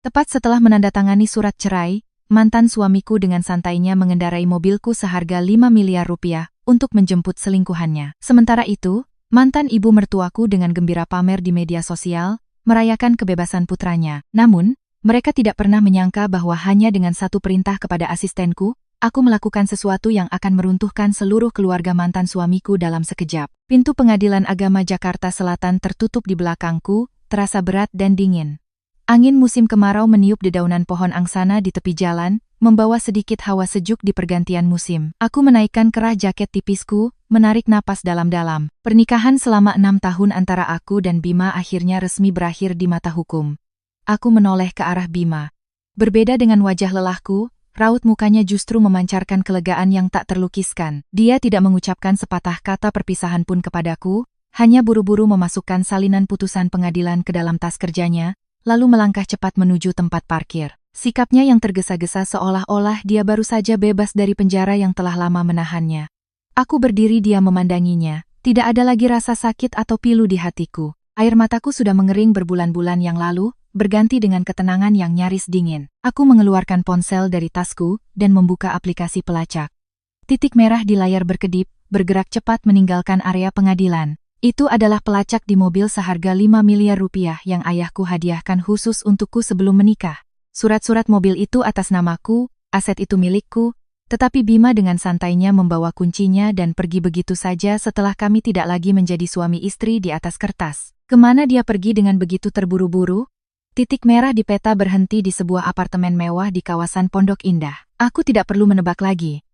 Tepat setelah menandatangani surat cerai, mantan suamiku dengan santainya mengendarai mobilku seharga 5 miliar rupiah untuk menjemput selingkuhannya. Sementara itu, mantan ibu mertuaku dengan gembira pamer di media sosial, merayakan kebebasan putranya. Namun, mereka tidak pernah menyangka bahwa hanya dengan satu perintah kepada asistenku, aku melakukan sesuatu yang akan meruntuhkan seluruh keluarga mantan suamiku dalam sekejap. Pintu Pengadilan Agama Jakarta Selatan tertutup di belakangku, terasa berat dan dingin. Angin musim kemarau meniup dedaunan pohon angsana di tepi jalan, membawa sedikit hawa sejuk di pergantian musim. Aku menaikkan kerah jaket tipisku, menarik napas dalam-dalam. Pernikahan selama 6 tahun antara aku dan Bima akhirnya resmi berakhir di mata hukum. Aku menoleh ke arah Bima. Berbeda dengan wajah lelahku, raut mukanya justru memancarkan kelegaan yang tak terlukiskan. Dia tidak mengucapkan sepatah kata perpisahan pun kepadaku, hanya buru-buru memasukkan salinan putusan pengadilan ke dalam tas kerjanya, lalu melangkah cepat menuju tempat parkir. Sikapnya yang tergesa-gesa seolah-olah dia baru saja bebas dari penjara yang telah lama menahannya. Aku berdiri diam memandanginya, tidak ada lagi rasa sakit atau pilu di hatiku. Air mataku sudah mengering berbulan-bulan yang lalu, berganti dengan ketenangan yang nyaris dingin. Aku mengeluarkan ponsel dari tasku dan membuka aplikasi pelacak. Titik merah di layar berkedip, bergerak cepat meninggalkan area pengadilan. Itu adalah pelacak di mobil seharga 5 miliar rupiah yang ayahku hadiahkan khusus untukku sebelum menikah. Surat-surat mobil itu atas namaku, aset itu milikku, tetapi Bima dengan santainya membawa kuncinya dan pergi begitu saja setelah kami tidak lagi menjadi suami istri di atas kertas. Kemana dia pergi dengan begitu terburu-buru? Titik merah di peta berhenti di sebuah apartemen mewah di kawasan Pondok Indah. Aku tidak perlu menebak lagi.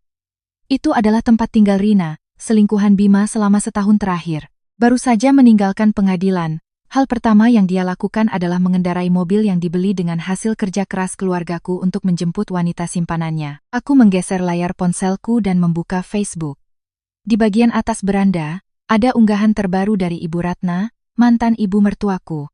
Itu adalah tempat tinggal Rina, selingkuhan Bima selama setahun terakhir. Baru saja meninggalkan pengadilan, hal pertama yang dia lakukan adalah mengendarai mobil yang dibeli dengan hasil kerja keras keluargaku untuk menjemput wanita simpanannya. Aku menggeser layar ponselku dan membuka Facebook. Di bagian atas beranda, ada unggahan terbaru dari Ibu Ratna, mantan ibu mertuaku.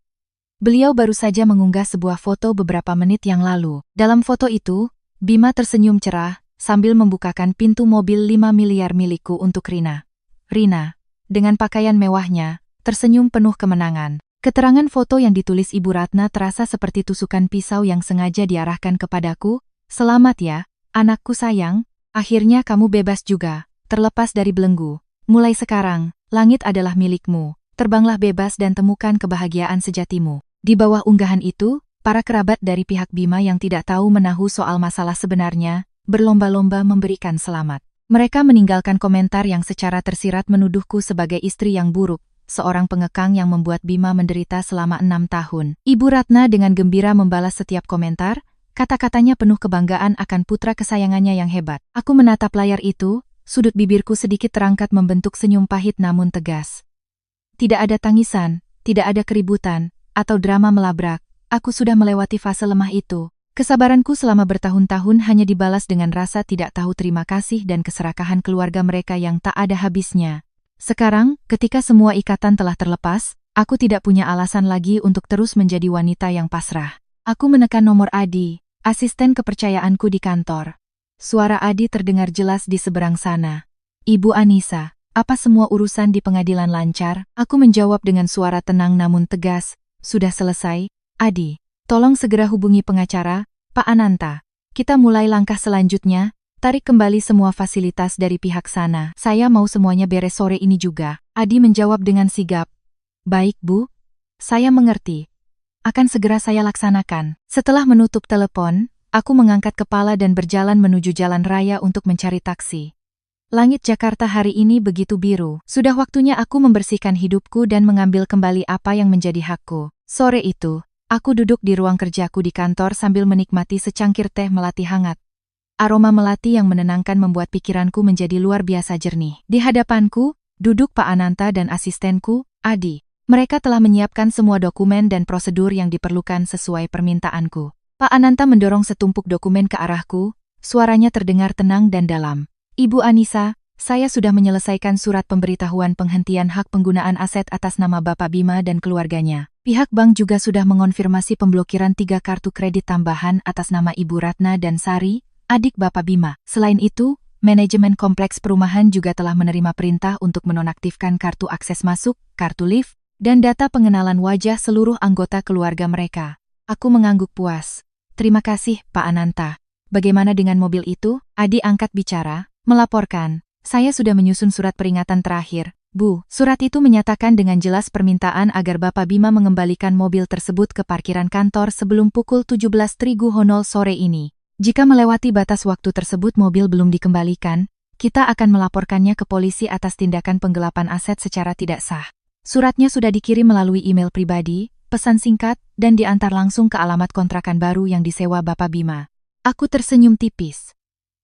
Beliau baru saja mengunggah sebuah foto beberapa menit yang lalu. Dalam foto itu, Bima tersenyum cerah, sambil membukakan pintu mobil 5 miliar milikku untuk Rina. Rina, dengan pakaian mewahnya, tersenyum penuh kemenangan. Keterangan foto yang ditulis Ibu Ratna terasa seperti tusukan pisau yang sengaja diarahkan kepadaku. Selamat ya, anakku sayang, akhirnya kamu bebas juga, terlepas dari belenggu. Mulai sekarang, langit adalah milikmu, terbanglah bebas dan temukan kebahagiaan sejatimu. Di bawah unggahan itu, para kerabat dari pihak Bima yang tidak tahu menahu soal masalah sebenarnya, berlomba-lomba memberikan selamat. Mereka meninggalkan komentar yang secara tersirat menuduhku sebagai istri yang buruk, seorang pengekang yang membuat Bima menderita selama 6 tahun. Ibu Ratna dengan gembira membalas setiap komentar, kata-katanya penuh kebanggaan akan putra kesayangannya yang hebat. Aku menatap layar itu, sudut bibirku sedikit terangkat membentuk senyum pahit namun tegas. Tidak ada tangisan, tidak ada keributan, atau drama melabrak, aku sudah melewati fase lemah itu. Kesabaranku selama bertahun-tahun hanya dibalas dengan rasa tidak tahu terima kasih dan keserakahan keluarga mereka yang tak ada habisnya. Sekarang, ketika semua ikatan telah terlepas, aku tidak punya alasan lagi untuk terus menjadi wanita yang pasrah. Aku menekan nomor Adi, asisten kepercayaanku di kantor. Suara Adi terdengar jelas di seberang sana. Ibu Anissa, apa semua urusan di pengadilan lancar? Aku menjawab dengan suara tenang namun tegas, sudah selesai, Adi. Tolong segera hubungi pengacara, Pak Ananta. Kita mulai langkah selanjutnya, tarik kembali semua fasilitas dari pihak sana. Saya mau semuanya beres sore ini juga. Adi menjawab dengan sigap. Baik Bu, saya mengerti. Akan segera saya laksanakan. Setelah menutup telepon, aku mengangkat kepala dan berjalan menuju jalan raya untuk mencari taksi. Langit Jakarta hari ini begitu biru. Sudah waktunya aku membersihkan hidupku dan mengambil kembali apa yang menjadi hakku. Sore itu, aku duduk di ruang kerjaku di kantor sambil menikmati secangkir teh melati hangat. Aroma melati yang menenangkan membuat pikiranku menjadi luar biasa jernih. Di hadapanku, duduk Pak Ananta dan asistenku, Adi. Mereka telah menyiapkan semua dokumen dan prosedur yang diperlukan sesuai permintaanku. Pak Ananta mendorong setumpuk dokumen ke arahku, suaranya terdengar tenang dan dalam. Ibu Anissa, saya sudah menyelesaikan surat pemberitahuan penghentian hak penggunaan aset atas nama Bapak Bima dan keluarganya. Pihak bank juga sudah mengonfirmasi pemblokiran 3 kartu kredit tambahan atas nama Ibu Ratna dan Sari, adik Bapak Bima. Selain itu, manajemen kompleks perumahan juga telah menerima perintah untuk menonaktifkan kartu akses masuk, kartu lift, dan data pengenalan wajah seluruh anggota keluarga mereka. Aku mengangguk puas. Terima kasih, Pak Ananta. Bagaimana dengan mobil itu? Adi angkat bicara, melaporkan. Saya sudah menyusun surat peringatan terakhir. Bu, surat itu menyatakan dengan jelas permintaan agar Bapak Bima mengembalikan mobil tersebut ke parkiran kantor sebelum pukul 17.00 sore ini. Jika melewati batas waktu tersebut mobil belum dikembalikan, kita akan melaporkannya ke polisi atas tindakan penggelapan aset secara tidak sah. Suratnya sudah dikirim melalui email pribadi, pesan singkat, dan diantar langsung ke alamat kontrakan baru yang disewa Bapak Bima. Aku tersenyum tipis.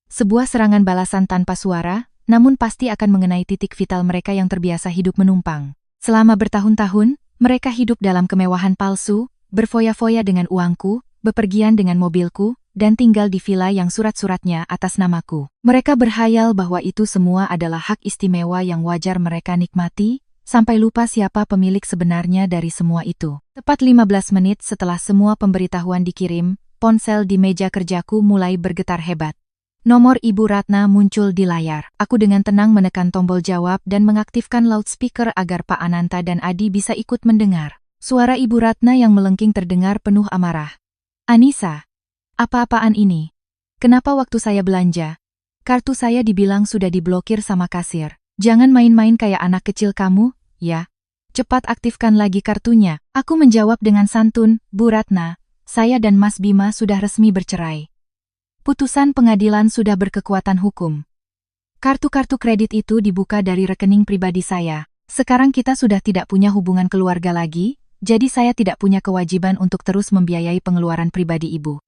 Sebuah serangan balasan tanpa suara, namun pasti akan mengenai titik vital mereka yang terbiasa hidup menumpang. Selama bertahun-tahun, mereka hidup dalam kemewahan palsu, berfoya-foya dengan uangku, bepergian dengan mobilku, dan tinggal di villa yang surat-suratnya atas namaku. Mereka berhayal bahwa itu semua adalah hak istimewa yang wajar mereka nikmati, sampai lupa siapa pemilik sebenarnya dari semua itu. Tepat 15 menit setelah semua pemberitahuan dikirim, ponsel di meja kerjaku mulai bergetar hebat. Nomor Ibu Ratna muncul di layar. Aku dengan tenang menekan tombol jawab dan mengaktifkan loudspeaker agar Pak Ananta dan Adi bisa ikut mendengar. Suara Ibu Ratna yang melengking terdengar penuh amarah. Anissa, apa-apaan ini? Kenapa waktu saya belanja? Kartu saya dibilang sudah diblokir sama kasir. Jangan main-main kayak anak kecil kamu, ya. Cepat aktifkan lagi kartunya. Aku menjawab dengan santun, Bu Ratna, saya dan Mas Bima sudah resmi bercerai. Putusan pengadilan sudah berkekuatan hukum. Kartu-kartu kredit itu dibuka dari rekening pribadi saya. Sekarang kita sudah tidak punya hubungan keluarga lagi, jadi saya tidak punya kewajiban untuk terus membiayai pengeluaran pribadi Ibu.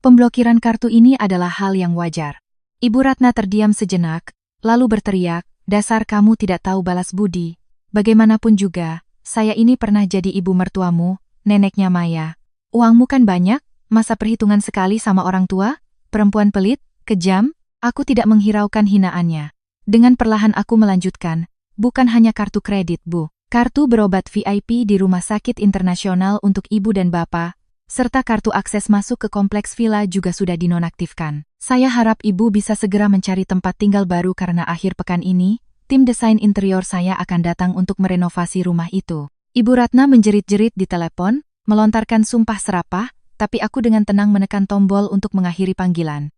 Pemblokiran kartu ini adalah hal yang wajar. Ibu Ratna terdiam sejenak, lalu berteriak, dasar kamu tidak tahu balas budi. Bagaimanapun juga, saya ini pernah jadi ibu mertuamu, neneknya Maya. Uangmu kan banyak, masa perhitungan sekali sama orang tua? Perempuan pelit, kejam, aku tidak menghiraukan hinaannya. Dengan perlahan aku melanjutkan, bukan hanya kartu kredit, Bu. Kartu berobat VIP di Rumah Sakit Internasional untuk Ibu dan Bapak, serta kartu akses masuk ke kompleks villa juga sudah dinonaktifkan. Saya harap Ibu bisa segera mencari tempat tinggal baru karena akhir pekan ini, tim desain interior saya akan datang untuk merenovasi rumah itu. Ibu Ratna menjerit-jerit di telepon, melontarkan sumpah serapah, tapi aku dengan tenang menekan tombol untuk mengakhiri panggilan.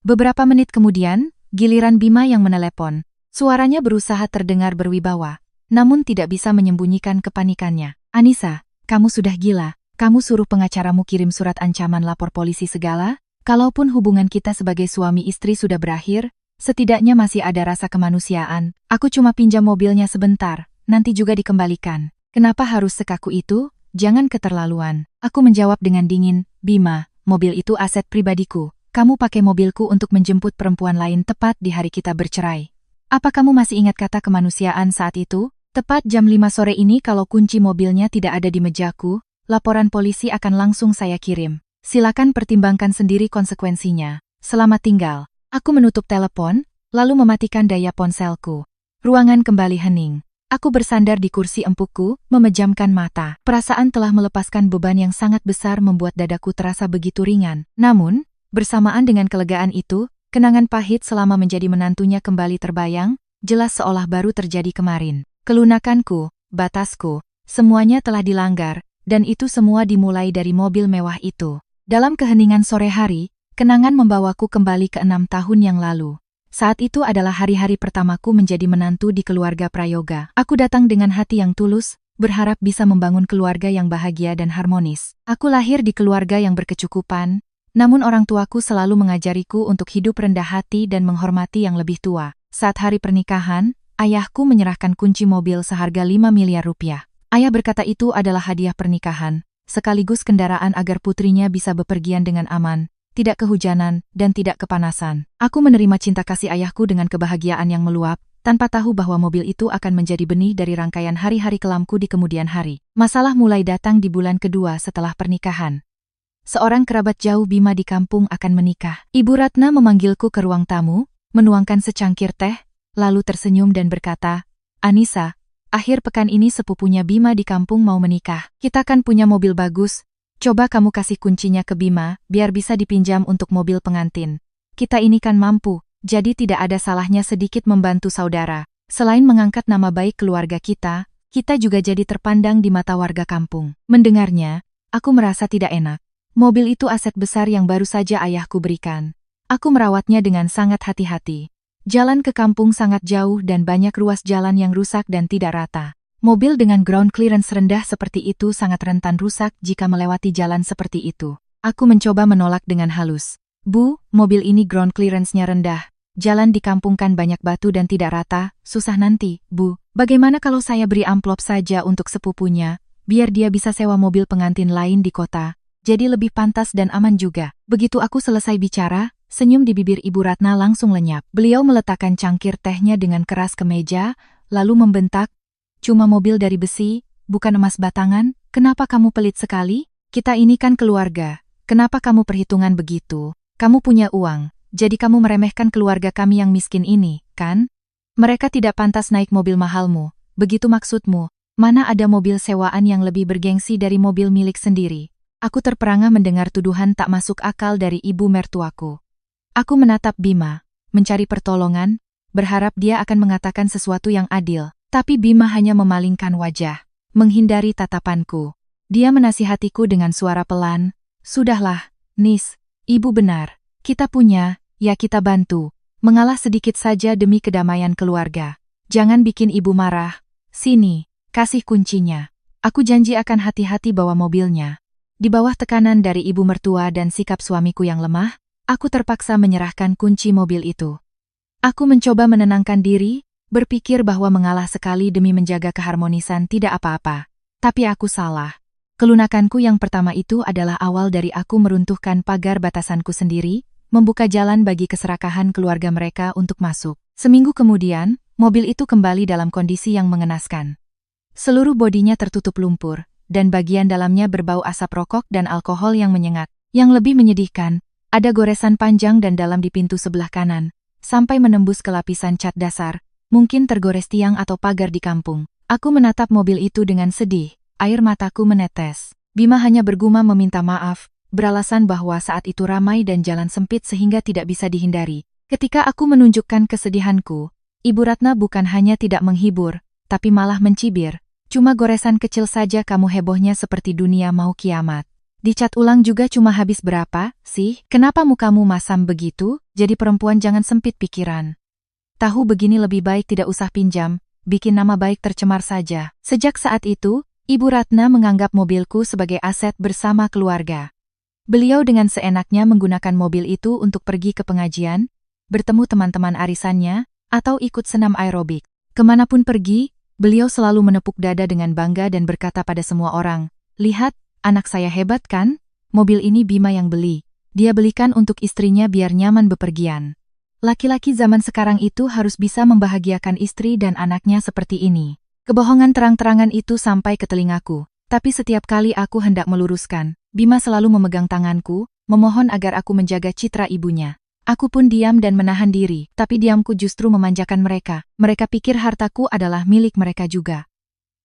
Beberapa menit kemudian, giliran Bima yang menelepon. Suaranya berusaha terdengar berwibawa, namun tidak bisa menyembunyikan kepanikannya. Anissa, kamu sudah gila. Kamu suruh pengacaramu kirim surat ancaman lapor polisi segala? Kalaupun hubungan kita sebagai suami istri sudah berakhir, setidaknya masih ada rasa kemanusiaan. Aku cuma pinjam mobilnya sebentar, nanti juga dikembalikan. Kenapa harus sekaku itu? Jangan keterlaluan. Aku menjawab dengan dingin, Bima, mobil itu aset pribadiku. Kamu pakai mobilku untuk menjemput perempuan lain tepat di hari kita bercerai. Apa kamu masih ingat kata kemanusiaan saat itu? Tepat jam 5 sore ini kalau kunci mobilnya tidak ada di mejaku, laporan polisi akan langsung saya kirim. Silakan pertimbangkan sendiri konsekuensinya. Selamat tinggal. Aku menutup telepon, lalu mematikan daya ponselku. Ruangan kembali hening. Aku bersandar di kursi empukku, memejamkan mata. Perasaan telah melepaskan beban yang sangat besar membuat dadaku terasa begitu ringan. Namun, bersamaan dengan kelegaan itu, kenangan pahit selama menjadi menantunya kembali terbayang, jelas seolah baru terjadi kemarin. Kelunakanku, batasku, semuanya telah dilanggar, dan itu semua dimulai dari mobil mewah itu. Dalam keheningan sore hari, kenangan membawaku kembali ke 6 tahun yang lalu. Saat itu adalah hari-hari pertamaku menjadi menantu di keluarga Prayoga. Aku datang dengan hati yang tulus, berharap bisa membangun keluarga yang bahagia dan harmonis. Aku lahir di keluarga yang berkecukupan, namun orang tuaku selalu mengajariku untuk hidup rendah hati dan menghormati yang lebih tua. Saat hari pernikahan, ayahku menyerahkan kunci mobil seharga 5 miliar rupiah. Ayah berkata itu adalah hadiah pernikahan, sekaligus kendaraan agar putrinya bisa bepergian dengan aman, tidak kehujanan, dan tidak kepanasan. Aku menerima cinta kasih ayahku dengan kebahagiaan yang meluap, tanpa tahu bahwa mobil itu akan menjadi benih dari rangkaian hari-hari kelamku di kemudian hari. Masalah mulai datang di bulan kedua setelah pernikahan. Seorang kerabat jauh Bima di kampung akan menikah. Ibu Ratna memanggilku ke ruang tamu, menuangkan secangkir teh, lalu tersenyum dan berkata, Anissa, akhir pekan ini sepupunya Bima di kampung mau menikah. Kita kan punya mobil bagus. Coba kamu kasih kuncinya ke Bima, biar bisa dipinjam untuk mobil pengantin. Kita ini kan mampu, jadi tidak ada salahnya sedikit membantu saudara. Selain mengangkat nama baik keluarga kita juga jadi terpandang di mata warga kampung. Mendengarnya, aku merasa tidak enak. Mobil itu aset besar yang baru saja ayahku berikan. Aku merawatnya dengan sangat hati-hati. Jalan ke kampung sangat jauh dan banyak ruas jalan yang rusak dan tidak rata. Mobil dengan ground clearance rendah seperti itu sangat rentan rusak jika melewati jalan seperti itu. Aku mencoba menolak dengan halus. Bu, mobil ini ground clearance-nya rendah. Jalan di kampung kan banyak batu dan tidak rata, susah nanti, Bu. Bagaimana kalau saya beri amplop saja untuk sepupunya, biar dia bisa sewa mobil pengantin lain di kota? Jadi lebih pantas dan aman juga. Begitu aku selesai bicara, senyum di bibir Ibu Ratna langsung lenyap. Beliau meletakkan cangkir tehnya dengan keras ke meja, lalu membentak, "Cuma mobil dari besi, bukan emas batangan, kenapa kamu pelit sekali? Kita ini kan keluarga, kenapa kamu perhitungan begitu? Kamu punya uang, jadi kamu meremehkan keluarga kami yang miskin ini, kan? Mereka tidak pantas naik mobil mahalmu, begitu maksudmu? Mana ada mobil sewaan yang lebih bergengsi dari mobil milik sendiri?" Aku terperangah mendengar tuduhan tak masuk akal dari ibu mertuaku. Aku menatap Bima, mencari pertolongan, berharap dia akan mengatakan sesuatu yang adil. Tapi Bima hanya memalingkan wajah, menghindari tatapanku. Dia menasihatiku dengan suara pelan, "Sudahlah, Nis, ibu benar. Kita punya, ya kita bantu. Mengalah sedikit saja demi kedamaian keluarga. Jangan bikin ibu marah. Sini, kasih kuncinya. Aku janji akan hati-hati bawa mobilnya." Di bawah tekanan dari ibu mertua dan sikap suamiku yang lemah, aku terpaksa menyerahkan kunci mobil itu. Aku mencoba menenangkan diri, berpikir bahwa mengalah sekali demi menjaga keharmonisan tidak apa-apa. Tapi aku salah. Kelunakanku yang pertama itu adalah awal dari aku meruntuhkan pagar batasanku sendiri, membuka jalan bagi keserakahan keluarga mereka untuk masuk. Seminggu kemudian, mobil itu kembali dalam kondisi yang mengenaskan. Seluruh bodinya tertutup lumpur, dan bagian dalamnya berbau asap rokok dan alkohol yang menyengat. Yang lebih menyedihkan, ada goresan panjang dan dalam di pintu sebelah kanan, sampai menembus ke lapisan cat dasar, mungkin tergores tiang atau pagar di kampung. Aku menatap mobil itu dengan sedih, air mataku menetes. Bima hanya bergumam meminta maaf, beralasan bahwa saat itu ramai dan jalan sempit sehingga tidak bisa dihindari. Ketika aku menunjukkan kesedihanku, Ibu Ratna bukan hanya tidak menghibur, tapi malah mencibir. "Cuma goresan kecil saja kamu hebohnya seperti dunia mau kiamat. Dicat ulang juga cuma habis berapa, sih? Kenapa mukamu masam begitu? Jadi perempuan jangan sempit pikiran. Tahu begini lebih baik tidak usah pinjam, bikin nama baik tercemar saja." Sejak saat itu, Ibu Ratna menganggap mobilku sebagai aset bersama keluarga. Beliau dengan seenaknya menggunakan mobil itu untuk pergi ke pengajian, bertemu teman-teman arisannya, atau ikut senam aerobik. Kemanapun pergi, beliau selalu menepuk dada dengan bangga dan berkata pada semua orang, "Lihat, anak saya hebat kan? Mobil ini Bima yang beli. Dia belikan untuk istrinya biar nyaman bepergian." Laki-laki zaman sekarang itu harus bisa membahagiakan istri dan anaknya seperti ini. Kebohongan terang-terangan itu sampai ke telingaku. Tapi setiap kali aku hendak meluruskan, Bima selalu memegang tanganku, memohon agar aku menjaga citra ibunya. Aku pun diam dan menahan diri, tapi diamku justru memanjakan mereka. Mereka pikir hartaku adalah milik mereka juga.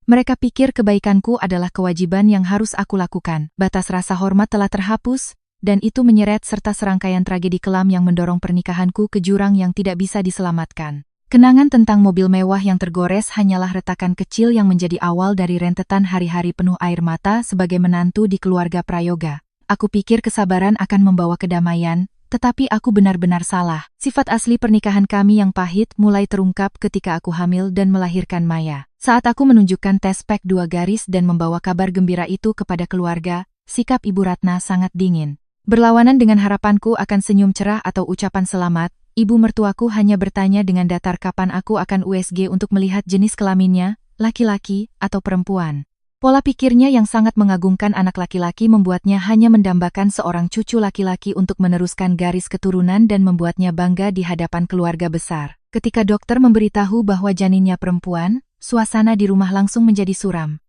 Mereka pikir kebaikanku adalah kewajiban yang harus aku lakukan. Batas rasa hormat telah terhapus, dan itu menyeret serta serangkaian tragedi kelam yang mendorong pernikahanku ke jurang yang tidak bisa diselamatkan. Kenangan tentang mobil mewah yang tergores hanyalah retakan kecil yang menjadi awal dari rentetan hari-hari penuh air mata sebagai menantu di keluarga Prayoga. Aku pikir kesabaran akan membawa kedamaian, tetapi aku benar-benar salah. Sifat asli pernikahan kami yang pahit mulai terungkap ketika aku hamil dan melahirkan Maya. Saat aku menunjukkan tes pack 2 garis dan membawa kabar gembira itu kepada keluarga, sikap Ibu Ratna sangat dingin. Berlawanan dengan harapanku akan senyum cerah atau ucapan selamat, ibu mertuaku hanya bertanya dengan datar kapan aku akan USG untuk melihat jenis kelaminnya, laki-laki atau perempuan. Pola pikirnya yang sangat mengagungkan anak laki-laki membuatnya hanya mendambakan seorang cucu laki-laki untuk meneruskan garis keturunan dan membuatnya bangga di hadapan keluarga besar. Ketika dokter memberitahu bahwa janinnya perempuan, suasana di rumah langsung menjadi suram.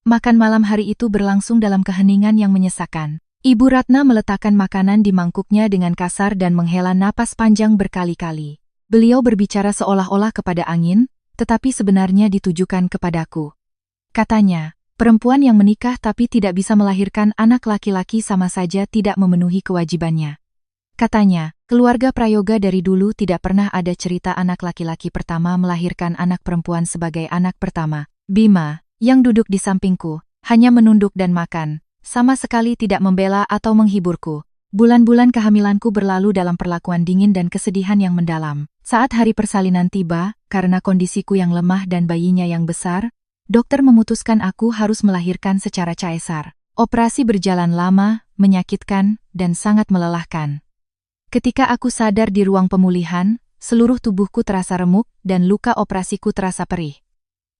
Makan malam hari itu berlangsung dalam keheningan yang menyesakan. Ibu Ratna meletakkan makanan di mangkuknya dengan kasar dan menghela napas panjang berkali-kali. Beliau berbicara seolah-olah kepada angin, tetapi sebenarnya ditujukan kepadaku. Katanya, perempuan yang menikah tapi tidak bisa melahirkan anak laki-laki sama saja tidak memenuhi kewajibannya. Katanya, keluarga Prayoga dari dulu tidak pernah ada cerita anak laki-laki pertama melahirkan anak perempuan sebagai anak pertama. Bima, yang duduk di sampingku, hanya menunduk dan makan, sama sekali tidak membela atau menghiburku. Bulan-bulan kehamilanku berlalu dalam perlakuan dingin dan kesedihan yang mendalam. Saat hari persalinan tiba, karena kondisiku yang lemah dan bayinya yang besar, dokter memutuskan aku harus melahirkan secara caesar. Operasi berjalan lama, menyakitkan, dan sangat melelahkan. Ketika aku sadar di ruang pemulihan, seluruh tubuhku terasa remuk dan luka operasiku terasa perih.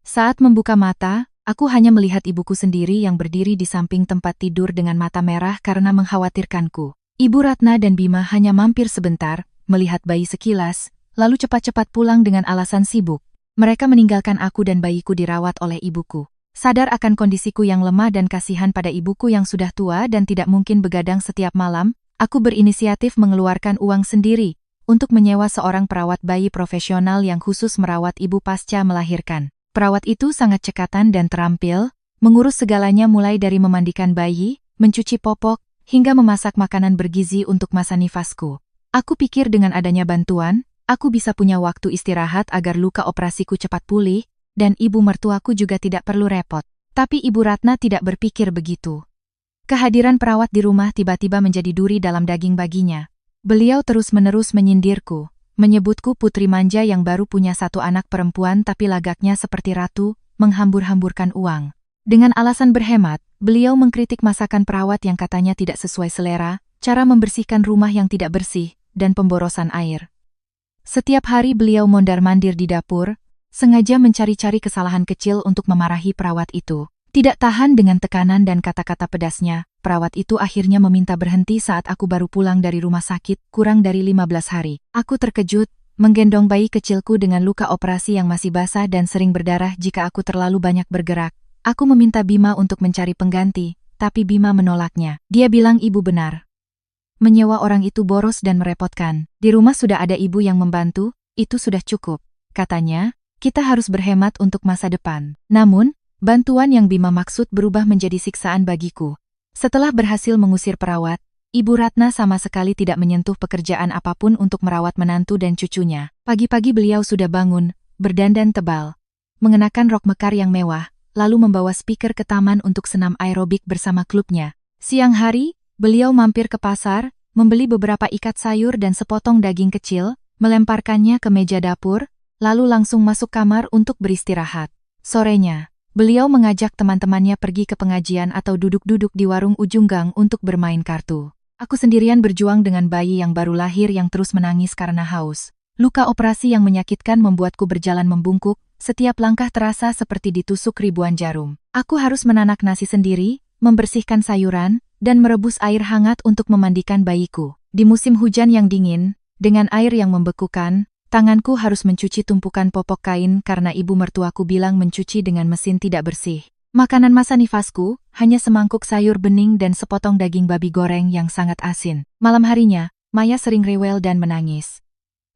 Saat membuka mata, aku hanya melihat ibuku sendiri yang berdiri di samping tempat tidur dengan mata merah karena mengkhawatirkanku. Ibu Ratna dan Bima hanya mampir sebentar, melihat bayi sekilas, lalu cepat-cepat pulang dengan alasan sibuk. Mereka meninggalkan aku dan bayiku dirawat oleh ibuku. Sadar akan kondisiku yang lemah dan kasihan pada ibuku yang sudah tua dan tidak mungkin begadang setiap malam, aku berinisiatif mengeluarkan uang sendiri untuk menyewa seorang perawat bayi profesional yang khusus merawat ibu pasca melahirkan. Perawat itu sangat cekatan dan terampil, mengurus segalanya mulai dari memandikan bayi, mencuci popok, hingga memasak makanan bergizi untuk masa nifasku. Aku pikir dengan adanya bantuan, aku bisa punya waktu istirahat agar luka operasiku cepat pulih, dan ibu mertuaku juga tidak perlu repot. Tapi Ibu Ratna tidak berpikir begitu. Kehadiran perawat di rumah tiba-tiba menjadi duri dalam daging baginya. Beliau terus-menerus menyindirku. Menyebutku putri manja yang baru punya satu anak perempuan tapi lagaknya seperti ratu, menghambur-hamburkan uang. Dengan alasan berhemat, beliau mengkritik masakan perawat yang katanya tidak sesuai selera, cara membersihkan rumah yang tidak bersih, dan pemborosan air. Setiap hari beliau mondar-mandir di dapur, sengaja mencari-cari kesalahan kecil untuk memarahi perawat itu. Tidak tahan dengan tekanan dan kata-kata pedasnya, perawat itu akhirnya meminta berhenti saat aku baru pulang dari rumah sakit, kurang dari 15 hari. Aku terkejut, menggendong bayi kecilku dengan luka operasi yang masih basah dan sering berdarah jika aku terlalu banyak bergerak. Aku meminta Bima untuk mencari pengganti, tapi Bima menolaknya. Dia bilang ibu benar. Menyewa orang itu boros dan merepotkan. Di rumah sudah ada ibu yang membantu, itu sudah cukup. Katanya, kita harus berhemat untuk masa depan. Namun, bantuan yang Bima maksud berubah menjadi siksaan bagiku. Setelah berhasil mengusir perawat, Ibu Ratna sama sekali tidak menyentuh pekerjaan apapun untuk merawat menantu dan cucunya. Pagi-pagi beliau sudah bangun, berdandan tebal, mengenakan rok mekar yang mewah, lalu membawa speaker ke taman untuk senam aerobik bersama klubnya. Siang hari, beliau mampir ke pasar, membeli beberapa ikat sayur dan sepotong daging kecil, melemparkannya ke meja dapur, lalu langsung masuk kamar untuk beristirahat. Sorenya, beliau mengajak teman-temannya pergi ke pengajian atau duduk-duduk di warung ujung gang untuk bermain kartu. Aku sendirian berjuang dengan bayi yang baru lahir yang terus menangis karena haus. Luka operasi yang menyakitkan membuatku berjalan membungkuk, setiap langkah terasa seperti ditusuk ribuan jarum. Aku harus menanak nasi sendiri, membersihkan sayuran, dan merebus air hangat untuk memandikan bayiku. Di musim hujan yang dingin, dengan air yang membekukan, tanganku harus mencuci tumpukan popok kain karena ibu mertuaku bilang mencuci dengan mesin tidak bersih. Makanan masa nifasku, hanya semangkuk sayur bening dan sepotong daging babi goreng yang sangat asin. Malam harinya, Maya sering rewel dan menangis.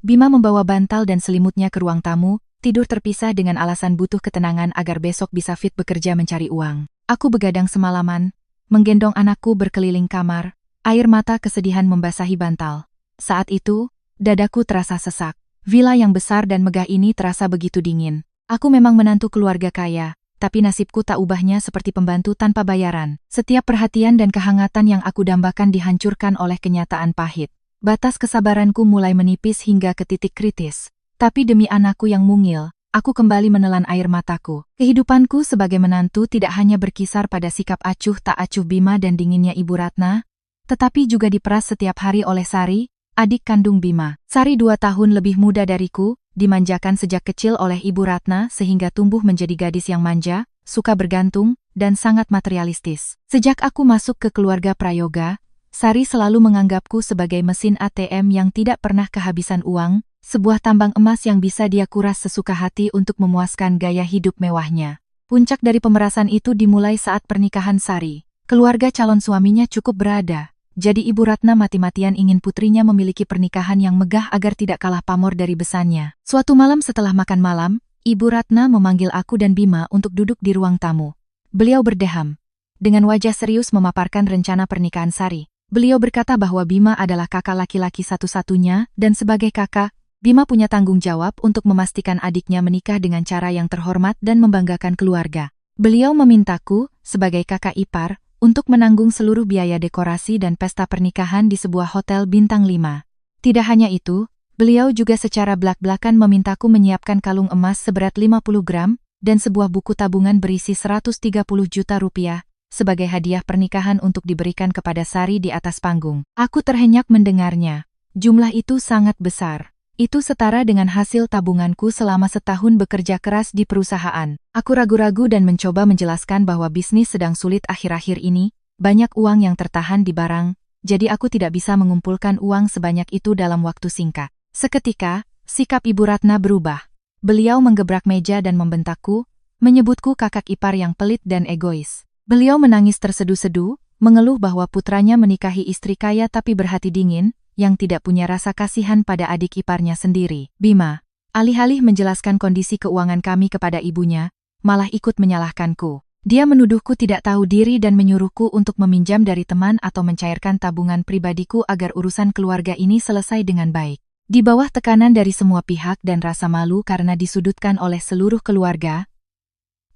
Bima membawa bantal dan selimutnya ke ruang tamu, tidur terpisah dengan alasan butuh ketenangan agar besok bisa fit bekerja mencari uang. Aku begadang semalaman, menggendong anakku berkeliling kamar, air mata kesedihan membasahi bantal. Saat itu, dadaku terasa sesak. Villa yang besar dan megah ini terasa begitu dingin. Aku memang menantu keluarga kaya, tapi nasibku tak ubahnya seperti pembantu tanpa bayaran. Setiap perhatian dan kehangatan yang aku dambakan dihancurkan oleh kenyataan pahit. Batas kesabaranku mulai menipis hingga ke titik kritis. Tapi demi anakku yang mungil, aku kembali menelan air mataku. Kehidupanku sebagai menantu tidak hanya berkisar pada sikap acuh tak acuh Bima dan dinginnya Ibu Ratna, tetapi juga diperas setiap hari oleh Sari, adik kandung Bima. Sari 2 tahun lebih muda dariku, dimanjakan sejak kecil oleh Ibu Ratna sehingga tumbuh menjadi gadis yang manja, suka bergantung, dan sangat materialistis. Sejak aku masuk ke keluarga Prayoga, Sari selalu menganggapku sebagai mesin ATM yang tidak pernah kehabisan uang, sebuah tambang emas yang bisa dia kuras sesuka hati untuk memuaskan gaya hidup mewahnya. Puncak dari pemerasan itu dimulai saat pernikahan Sari. Keluarga calon suaminya cukup berada. Jadi Ibu Ratna mati-matian ingin putrinya memiliki pernikahan yang megah agar tidak kalah pamor dari besannya. Suatu malam setelah makan malam, Ibu Ratna memanggil aku dan Bima untuk duduk di ruang tamu. Beliau berdeham. Dengan wajah serius memaparkan rencana pernikahan Sari. Beliau berkata bahwa Bima adalah kakak laki-laki satu-satunya, dan sebagai kakak, Bima punya tanggung jawab untuk memastikan adiknya menikah dengan cara yang terhormat dan membanggakan keluarga. Beliau memintaku, sebagai kakak ipar, untuk menanggung seluruh biaya dekorasi dan pesta pernikahan di sebuah hotel bintang 5. Tidak hanya itu, beliau juga secara belak-belakan memintaku menyiapkan kalung emas seberat 50 gram dan sebuah buku tabungan berisi 130 juta rupiah sebagai hadiah pernikahan untuk diberikan kepada Sari di atas panggung. Aku terhenyak mendengarnya. Jumlah itu sangat besar. Itu setara dengan hasil tabunganku selama setahun bekerja keras di perusahaan. Aku ragu-ragu dan mencoba menjelaskan bahwa bisnis sedang sulit akhir-akhir ini, banyak uang yang tertahan di barang, jadi aku tidak bisa mengumpulkan uang sebanyak itu dalam waktu singkat. Seketika, sikap Ibu Ratna berubah. Beliau menggebrak meja dan membentakku, menyebutku kakak ipar yang pelit dan egois. Beliau menangis terseduh-seduh, mengeluh bahwa putranya menikahi istri kaya tapi berhati dingin, yang tidak punya rasa kasihan pada adik iparnya sendiri. Bima, alih-alih menjelaskan kondisi keuangan kami kepada ibunya, malah ikut menyalahkanku. Dia menuduhku tidak tahu diri dan menyuruhku untuk meminjam dari teman atau mencairkan tabungan pribadiku agar urusan keluarga ini selesai dengan baik. Di bawah tekanan dari semua pihak dan rasa malu karena disudutkan oleh seluruh keluarga,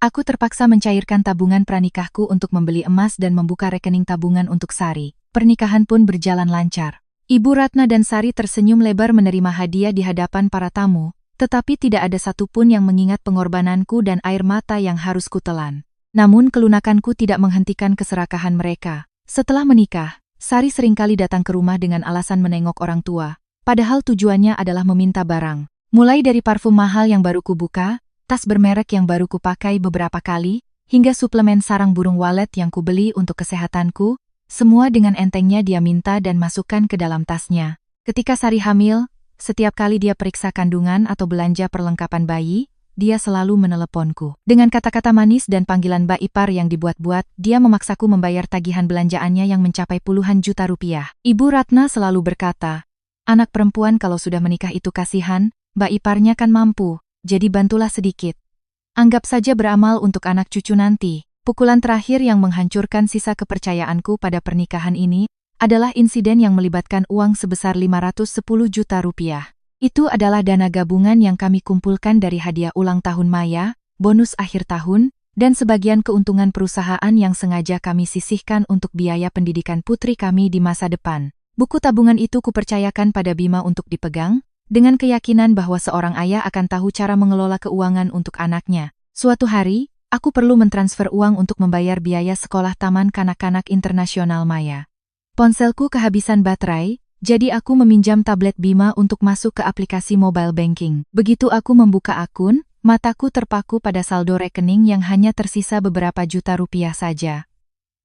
aku terpaksa mencairkan tabungan pranikahku untuk membeli emas dan membuka rekening tabungan untuk Sari. Pernikahan pun berjalan lancar. Ibu Ratna dan Sari tersenyum lebar menerima hadiah di hadapan para tamu, tetapi tidak ada satupun yang mengingat pengorbananku dan air mata yang harus kutelan. Namun kelunakanku tidak menghentikan keserakahan mereka. Setelah menikah, Sari seringkali datang ke rumah dengan alasan menengok orang tua, padahal tujuannya adalah meminta barang. Mulai dari parfum mahal yang baru kubuka, tas bermerek yang baru kupakai beberapa kali, hingga suplemen sarang burung walet yang kubeli untuk kesehatanku, semua dengan entengnya dia minta dan masukkan ke dalam tasnya. Ketika Sari hamil, setiap kali dia periksa kandungan atau belanja perlengkapan bayi, dia selalu meneleponku. Dengan kata-kata manis dan panggilan Mbak Ipar yang dibuat-buat, dia memaksaku membayar tagihan belanjaannya yang mencapai puluhan juta rupiah. Ibu Ratna selalu berkata, anak perempuan kalau sudah menikah itu kasihan, Mbak Iparnya kan mampu, jadi bantulah sedikit. Anggap saja beramal untuk anak cucu nanti. Pukulan terakhir yang menghancurkan sisa kepercayaanku pada pernikahan ini adalah insiden yang melibatkan uang sebesar 510 juta rupiah. Itu adalah dana gabungan yang kami kumpulkan dari hadiah ulang tahun Maya, bonus akhir tahun, dan sebagian keuntungan perusahaan yang sengaja kami sisihkan untuk biaya pendidikan putri kami di masa depan. Buku tabungan itu kupercayakan pada Bima untuk dipegang, dengan keyakinan bahwa seorang ayah akan tahu cara mengelola keuangan untuk anaknya. Suatu hari, aku perlu mentransfer uang untuk membayar biaya sekolah Taman Kanak-Kanak Internasional Maya. Ponselku kehabisan baterai, jadi aku meminjam tablet Bima untuk masuk ke aplikasi mobile banking. Begitu aku membuka akun, mataku terpaku pada saldo rekening yang hanya tersisa beberapa juta rupiah saja.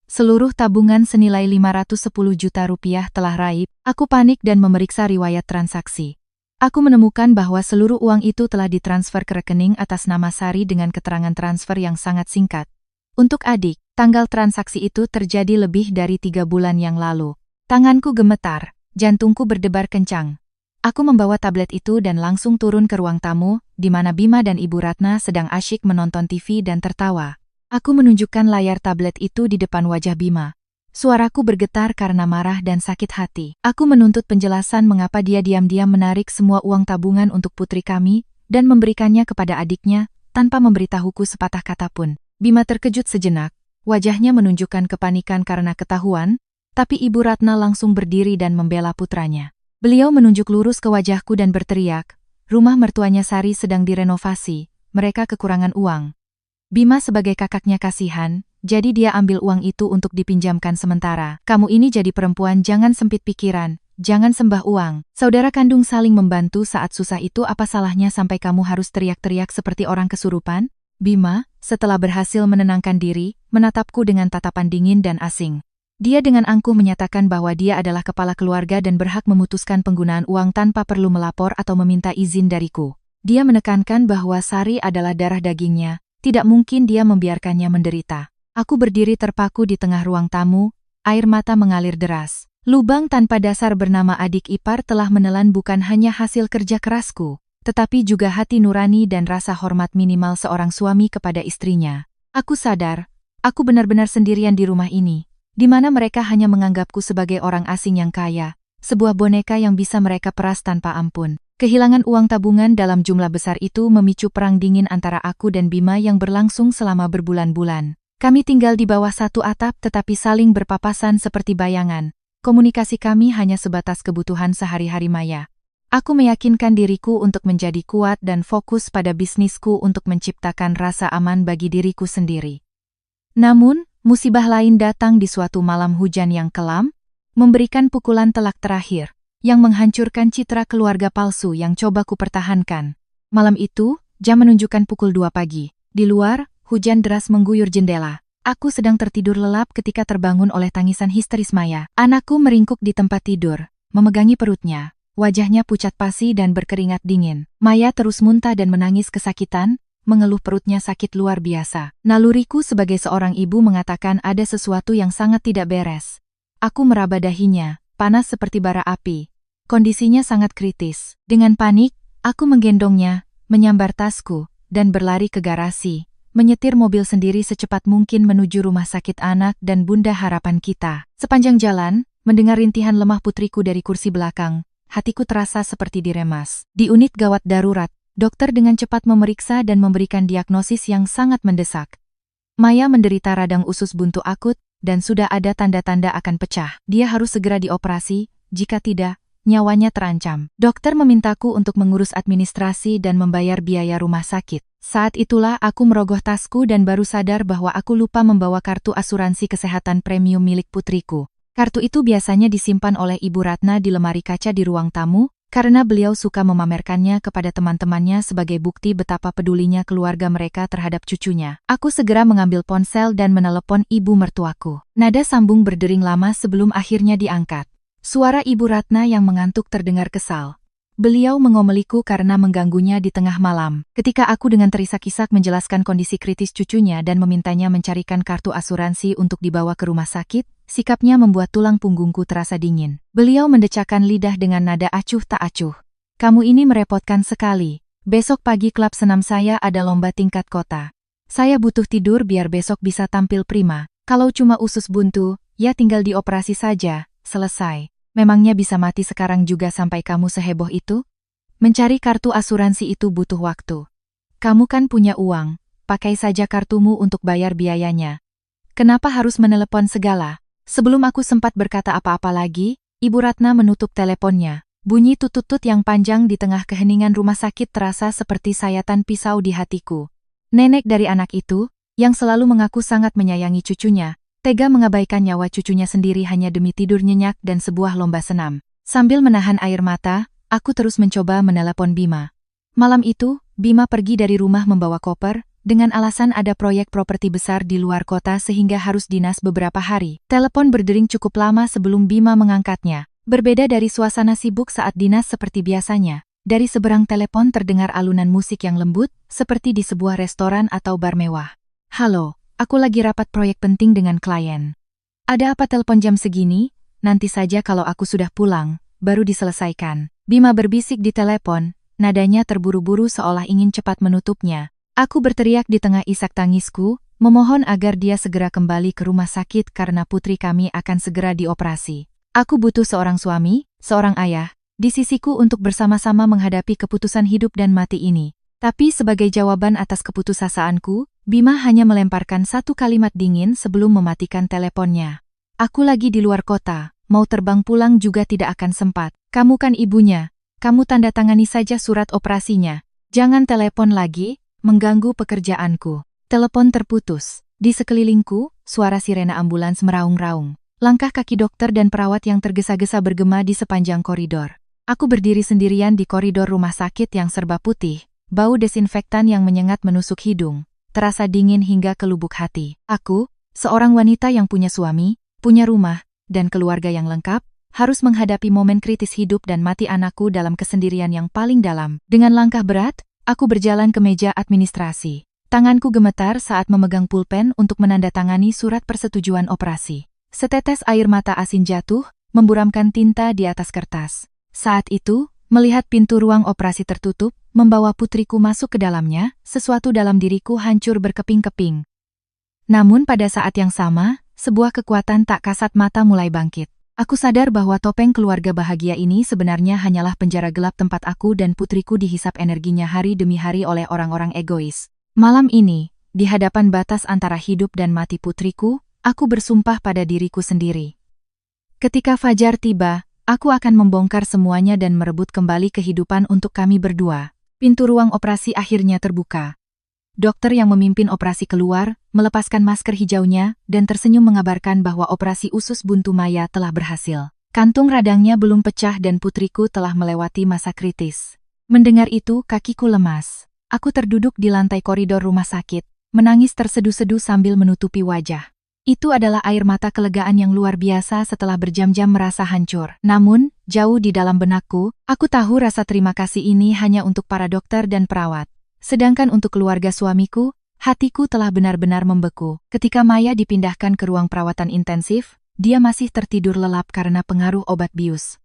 Seluruh tabungan senilai 510 juta rupiah telah raib. Aku panik dan memeriksa riwayat transaksi. Aku menemukan bahwa seluruh uang itu telah ditransfer ke rekening atas nama Sari dengan keterangan transfer yang sangat singkat. Untuk adik, tanggal transaksi itu terjadi lebih dari 3 bulan yang lalu. Tanganku gemetar, jantungku berdebar kencang. Aku membawa tablet itu dan langsung turun ke ruang tamu, di mana Bima dan Ibu Ratna sedang asyik menonton TV dan tertawa. Aku menunjukkan layar tablet itu di depan wajah Bima. Suaraku bergetar karena marah dan sakit hati. Aku menuntut penjelasan mengapa dia diam-diam menarik semua uang tabungan untuk putri kami dan memberikannya kepada adiknya tanpa memberitahuku sepatah kata pun. Bima terkejut sejenak, wajahnya menunjukkan kepanikan karena ketahuan, tapi Ibu Ratna langsung berdiri dan membela putranya. Beliau menunjuk lurus ke wajahku dan berteriak, rumah mertuanya Sari sedang direnovasi, mereka kekurangan uang. Bima sebagai kakaknya kasihan, jadi dia ambil uang itu untuk dipinjamkan sementara. Kamu ini jadi perempuan jangan sempit pikiran, jangan sembah uang. Saudara kandung saling membantu saat susah itu apa salahnya sampai kamu harus teriak-teriak seperti orang kesurupan? Bima, setelah berhasil menenangkan diri, menatapku dengan tatapan dingin dan asing. Dia dengan angkuh menyatakan bahwa dia adalah kepala keluarga dan berhak memutuskan penggunaan uang tanpa perlu melapor atau meminta izin dariku. Dia menekankan bahwa Sari adalah darah dagingnya, tidak mungkin dia membiarkannya menderita. Aku berdiri terpaku di tengah ruang tamu, air mata mengalir deras. Lubang tanpa dasar bernama adik ipar telah menelan bukan hanya hasil kerja kerasku, tetapi juga hati nurani dan rasa hormat minimal seorang suami kepada istrinya. Aku sadar, aku benar-benar sendirian di rumah ini, di mana mereka hanya menganggapku sebagai orang asing yang kaya, sebuah boneka yang bisa mereka peras tanpa ampun. Kehilangan uang tabungan dalam jumlah besar itu memicu perang dingin antara aku dan Bima yang berlangsung selama berbulan-bulan. Kami tinggal di bawah satu atap tetapi saling berpapasan seperti bayangan. Komunikasi kami hanya sebatas kebutuhan sehari-hari Maya. Aku meyakinkan diriku untuk menjadi kuat dan fokus pada bisnisku untuk menciptakan rasa aman bagi diriku sendiri. Namun, musibah lain datang di suatu malam hujan yang kelam, memberikan pukulan telak terakhir, yang menghancurkan citra keluarga palsu yang coba kupertahankan. Malam itu, jam menunjukkan pukul 2 pagi. Di luar, hujan deras mengguyur jendela. Aku sedang tertidur lelap ketika terbangun oleh tangisan histeris Maya. Anakku meringkuk di tempat tidur, memegangi perutnya. Wajahnya pucat pasi dan berkeringat dingin. Maya terus muntah dan menangis kesakitan, mengeluh perutnya sakit luar biasa. Naluriku sebagai seorang ibu mengatakan ada sesuatu yang sangat tidak beres. Aku meraba dahinya, panas seperti bara api. Kondisinya sangat kritis. Dengan panik, aku menggendongnya, menyambar tasku, dan berlari ke garasi, menyetir mobil sendiri secepat mungkin menuju rumah sakit anak dan bunda harapan kita. Sepanjang jalan, mendengar rintihan lemah putriku dari kursi belakang, hatiku terasa seperti diremas. Di unit gawat darurat, dokter dengan cepat memeriksa dan memberikan diagnosis yang sangat mendesak. Maya menderita radang usus buntu akut, dan sudah ada tanda-tanda akan pecah. Dia harus segera dioperasi, jika tidak, nyawanya terancam. Dokter memintaku untuk mengurus administrasi dan membayar biaya rumah sakit. Saat itulah aku merogoh tasku dan baru sadar bahwa aku lupa membawa kartu asuransi kesehatan premium milik putriku. Kartu itu biasanya disimpan oleh Ibu Ratna di lemari kaca di ruang tamu, karena beliau suka memamerkannya kepada teman-temannya sebagai bukti betapa pedulinya keluarga mereka terhadap cucunya. Aku segera mengambil ponsel dan menelepon ibu mertuaku. Nada sambung berdering lama sebelum akhirnya diangkat. Suara Ibu Ratna yang mengantuk terdengar kesal. Beliau mengomeliku karena mengganggunya di tengah malam. Ketika aku dengan terisak-isak menjelaskan kondisi kritis cucunya dan memintanya mencarikan kartu asuransi untuk dibawa ke rumah sakit, sikapnya membuat tulang punggungku terasa dingin. Beliau mendecakkan lidah dengan nada acuh tak acuh. Kamu ini merepotkan sekali. Besok pagi klub senam saya ada lomba tingkat kota. Saya butuh tidur biar besok bisa tampil prima. Kalau cuma usus buntu, ya tinggal dioperasi saja, selesai. Memangnya bisa mati sekarang juga sampai kamu seheboh itu? Mencari kartu asuransi itu butuh waktu. Kamu kan punya uang, pakai saja kartumu untuk bayar biayanya. Kenapa harus menelepon segala? Sebelum aku sempat berkata apa-apa lagi, Ibu Ratna menutup teleponnya. Bunyi tutut-tut yang panjang di tengah keheningan rumah sakit terasa seperti sayatan pisau di hatiku. Nenek dari anak itu, yang selalu mengaku sangat menyayangi cucunya, tega mengabaikan nyawa cucunya sendiri hanya demi tidur nyenyak dan sebuah lomba senam. Sambil menahan air mata, aku terus mencoba menelepon Bima. Malam itu, Bima pergi dari rumah membawa koper, dengan alasan ada proyek properti besar di luar kota sehingga harus dinas beberapa hari. Telepon berdering cukup lama sebelum Bima mengangkatnya. Berbeda dari suasana sibuk saat dinas seperti biasanya, dari seberang telepon terdengar alunan musik yang lembut, seperti di sebuah restoran atau bar mewah. Halo. Aku lagi rapat proyek penting dengan klien. Ada apa telepon jam segini? Nanti saja kalau aku sudah pulang, baru diselesaikan. Bima berbisik di telepon, nadanya terburu-buru seolah ingin cepat menutupnya. Aku berteriak di tengah isak tangisku, memohon agar dia segera kembali ke rumah sakit karena putri kami akan segera dioperasi. Aku butuh seorang suami, seorang ayah, di sisiku untuk bersama-sama menghadapi keputusan hidup dan mati ini. Tapi sebagai jawaban atas keputusasaanku, Bima hanya melemparkan satu kalimat dingin sebelum mematikan teleponnya. Aku lagi di luar kota, mau terbang pulang juga tidak akan sempat. Kamu kan ibunya, kamu tanda tangani saja surat operasinya. Jangan telepon lagi, mengganggu pekerjaanku. Telepon terputus. Di sekelilingku, suara sirena ambulans meraung-raung. Langkah kaki dokter dan perawat yang tergesa-gesa bergema di sepanjang koridor. Aku berdiri sendirian di koridor rumah sakit yang serba putih. Bau desinfektan yang menyengat menusuk hidung. Terasa dingin hingga ke lubuk hati. Aku, seorang wanita yang punya suami, punya rumah, dan keluarga yang lengkap, harus menghadapi momen kritis hidup dan mati anakku dalam kesendirian yang paling dalam. Dengan langkah berat, aku berjalan ke meja administrasi. Tanganku gemetar saat memegang pulpen untuk menandatangani surat persetujuan operasi. Setetes air mata asin jatuh, memburamkan tinta di atas kertas. Saat itu, melihat pintu ruang operasi tertutup, membawa putriku masuk ke dalamnya, sesuatu dalam diriku hancur berkeping-keping. Namun pada saat yang sama, sebuah kekuatan tak kasat mata mulai bangkit. Aku sadar bahwa topeng keluarga bahagia ini sebenarnya hanyalah penjara gelap tempat aku dan putriku dihisap energinya hari demi hari oleh orang-orang egois. Malam ini, Di hadapan batas antara hidup dan mati putriku, aku bersumpah pada diriku sendiri. Ketika fajar tiba, aku akan membongkar semuanya dan merebut kembali kehidupan untuk kami berdua. Pintu ruang operasi akhirnya terbuka. Dokter yang memimpin operasi keluar, melepaskan masker hijaunya, dan tersenyum mengabarkan bahwa operasi usus buntu Maya telah berhasil. Kantung radangnya belum pecah dan putriku telah melewati masa kritis. Mendengar itu, kakiku lemas. Aku terduduk di lantai koridor rumah sakit, menangis terseduh-seduh sambil menutupi wajah. Itu adalah air mata kelegaan yang luar biasa setelah berjam-jam merasa hancur. Namun, jauh di dalam benakku, aku tahu rasa terima kasih ini hanya untuk para dokter dan perawat. Sedangkan untuk keluarga suamiku, hatiku telah benar-benar membeku. Ketika Maya dipindahkan ke ruang perawatan intensif, dia masih tertidur lelap karena pengaruh obat bius.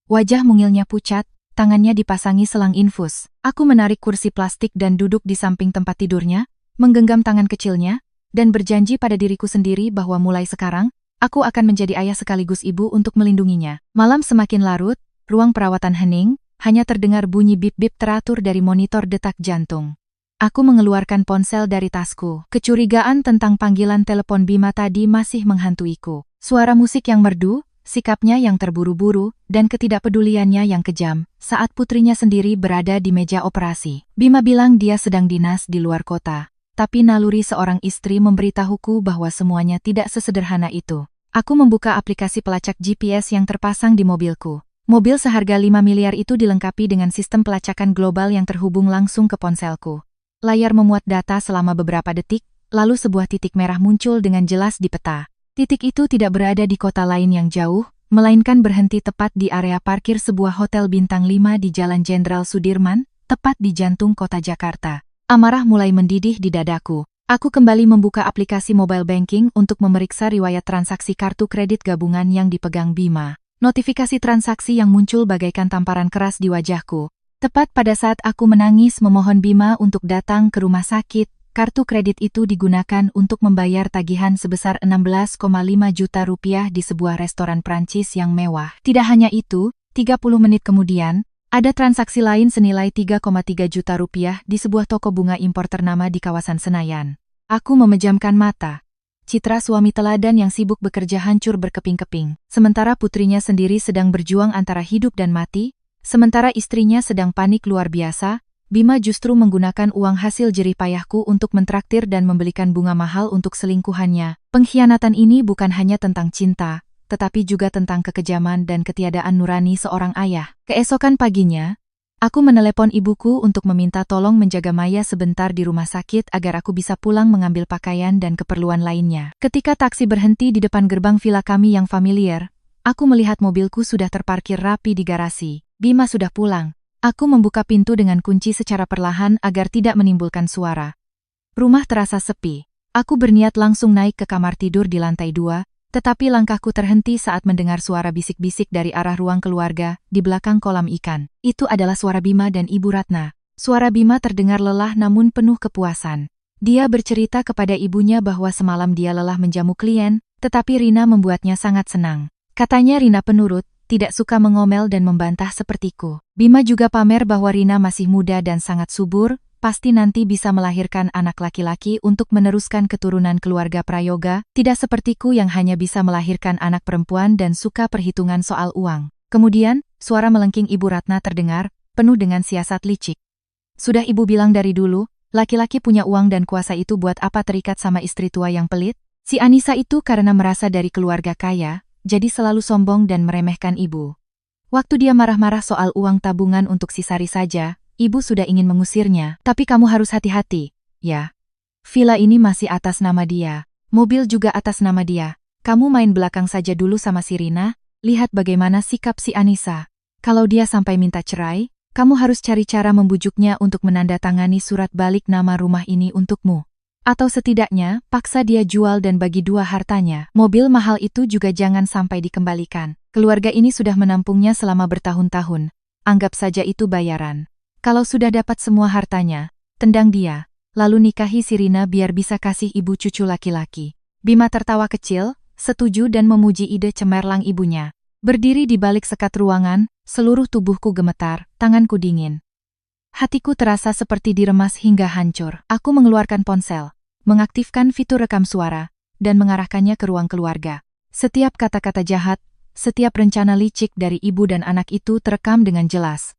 Wajah mungilnya pucat, tangannya dipasangi selang infus. Aku menarik kursi plastik dan duduk di samping tempat tidurnya, menggenggam tangan kecilnya, dan berjanji pada diriku sendiri bahwa mulai sekarang, aku akan menjadi ayah sekaligus ibu untuk melindunginya. Malam semakin larut, ruang perawatan hening, hanya terdengar bunyi bip-bip teratur dari monitor detak jantung. Aku mengeluarkan ponsel dari tasku. Kecurigaan tentang panggilan telepon Bima tadi masih menghantuiku. Suara musik yang merdu, sikapnya yang terburu-buru, dan ketidakpeduliannya yang kejam, saat putrinya sendiri berada di meja operasi. Bima bilang dia sedang dinas di luar kota, tapi naluri seorang istri memberitahuku bahwa semuanya tidak sesederhana itu. Aku membuka aplikasi pelacak GPS yang terpasang di mobilku. Mobil seharga 5 miliar itu dilengkapi dengan sistem pelacakan global yang terhubung langsung ke ponselku. Layar memuat data selama beberapa detik, lalu sebuah titik merah muncul dengan jelas di peta. Titik itu tidak berada di kota lain yang jauh, melainkan berhenti tepat di area parkir sebuah hotel bintang 5 di Jalan Jenderal Sudirman, tepat di jantung kota Jakarta. Amarah mulai mendidih di dadaku. Aku kembali membuka aplikasi mobile banking untuk memeriksa riwayat transaksi kartu kredit gabungan yang dipegang Bima. Notifikasi transaksi yang muncul bagaikan tamparan keras di wajahku. Tepat pada saat aku menangis memohon Bima untuk datang ke rumah sakit, kartu kredit itu digunakan untuk membayar tagihan sebesar 16,5 juta rupiah di sebuah restoran Prancis yang mewah. Tidak hanya itu, 30 menit kemudian, ada transaksi lain senilai 3,3 juta rupiah di sebuah toko bunga impor ternama di kawasan Senayan. Aku memejamkan mata. Citra suami teladan yang sibuk bekerja hancur berkeping-keping. Sementara putrinya sendiri sedang berjuang antara hidup dan mati, sementara istrinya sedang panik luar biasa, Bima justru menggunakan uang hasil jerih payahku untuk mentraktir dan membelikan bunga mahal untuk selingkuhannya. Pengkhianatan ini bukan hanya tentang cinta, tetapi juga tentang kekejaman dan ketiadaan nurani seorang ayah. Keesokan paginya, aku menelepon ibuku untuk meminta tolong menjaga Maya sebentar di rumah sakit agar aku bisa pulang mengambil pakaian dan keperluan lainnya. Ketika taksi berhenti di depan gerbang villa kami yang familiar, aku melihat mobilku sudah terparkir rapi di garasi. Bima sudah pulang. Aku membuka pintu dengan kunci secara perlahan agar tidak menimbulkan suara. Rumah terasa sepi. Aku berniat langsung naik ke kamar tidur di lantai 2, tetapi langkahku terhenti saat mendengar suara bisik-bisik dari arah ruang keluarga, di belakang kolam ikan. Itu adalah suara Bima dan Ibu Ratna. Suara Bima terdengar lelah namun penuh kepuasan. Dia bercerita kepada ibunya bahwa semalam dia lelah menjamu klien, tetapi Rina membuatnya sangat senang. Katanya Rina penurut, tidak suka mengomel dan membantah sepertiku. Bima juga pamer bahwa Rina masih muda dan sangat subur, pasti nanti bisa melahirkan anak laki-laki untuk meneruskan keturunan keluarga Prayoga, tidak sepertiku yang hanya bisa melahirkan anak perempuan dan suka perhitungan soal uang. Kemudian, suara melengking Ibu Ratna terdengar, penuh dengan siasat licik. Sudah ibu bilang dari dulu, laki-laki punya uang dan kuasa itu buat apa terikat sama istri tua yang pelit? Si Anissa itu karena merasa dari keluarga kaya, jadi selalu sombong dan meremehkan ibu. Waktu dia marah-marah soal uang tabungan untuk si Sari saja, ibu sudah ingin mengusirnya. Tapi kamu harus hati-hati, ya. Villa ini masih atas nama dia. Mobil juga atas nama dia. Kamu main belakang saja dulu sama si Rina, lihat bagaimana sikap si Anissa. Kalau dia sampai minta cerai, kamu harus cari cara membujuknya untuk menandatangani surat balik nama rumah ini untukmu. Atau setidaknya, paksa dia jual dan bagi dua hartanya. Mobil mahal itu juga jangan sampai dikembalikan. Keluarga ini sudah menampungnya selama bertahun-tahun. Anggap saja itu bayaran. Kalau sudah dapat semua hartanya, tendang dia. Lalu nikahi si Rina biar bisa kasih ibu cucu laki-laki. Bima tertawa kecil, setuju dan memuji ide cemerlang ibunya. Berdiri di balik sekat ruangan, seluruh tubuhku gemetar, tanganku dingin. Hatiku terasa seperti diremas hingga hancur. Aku mengeluarkan ponsel. mengaktifkan fitur rekam suara, dan mengarahkannya ke ruang keluarga. Setiap kata-kata jahat, setiap rencana licik dari ibu dan anak itu terekam dengan jelas.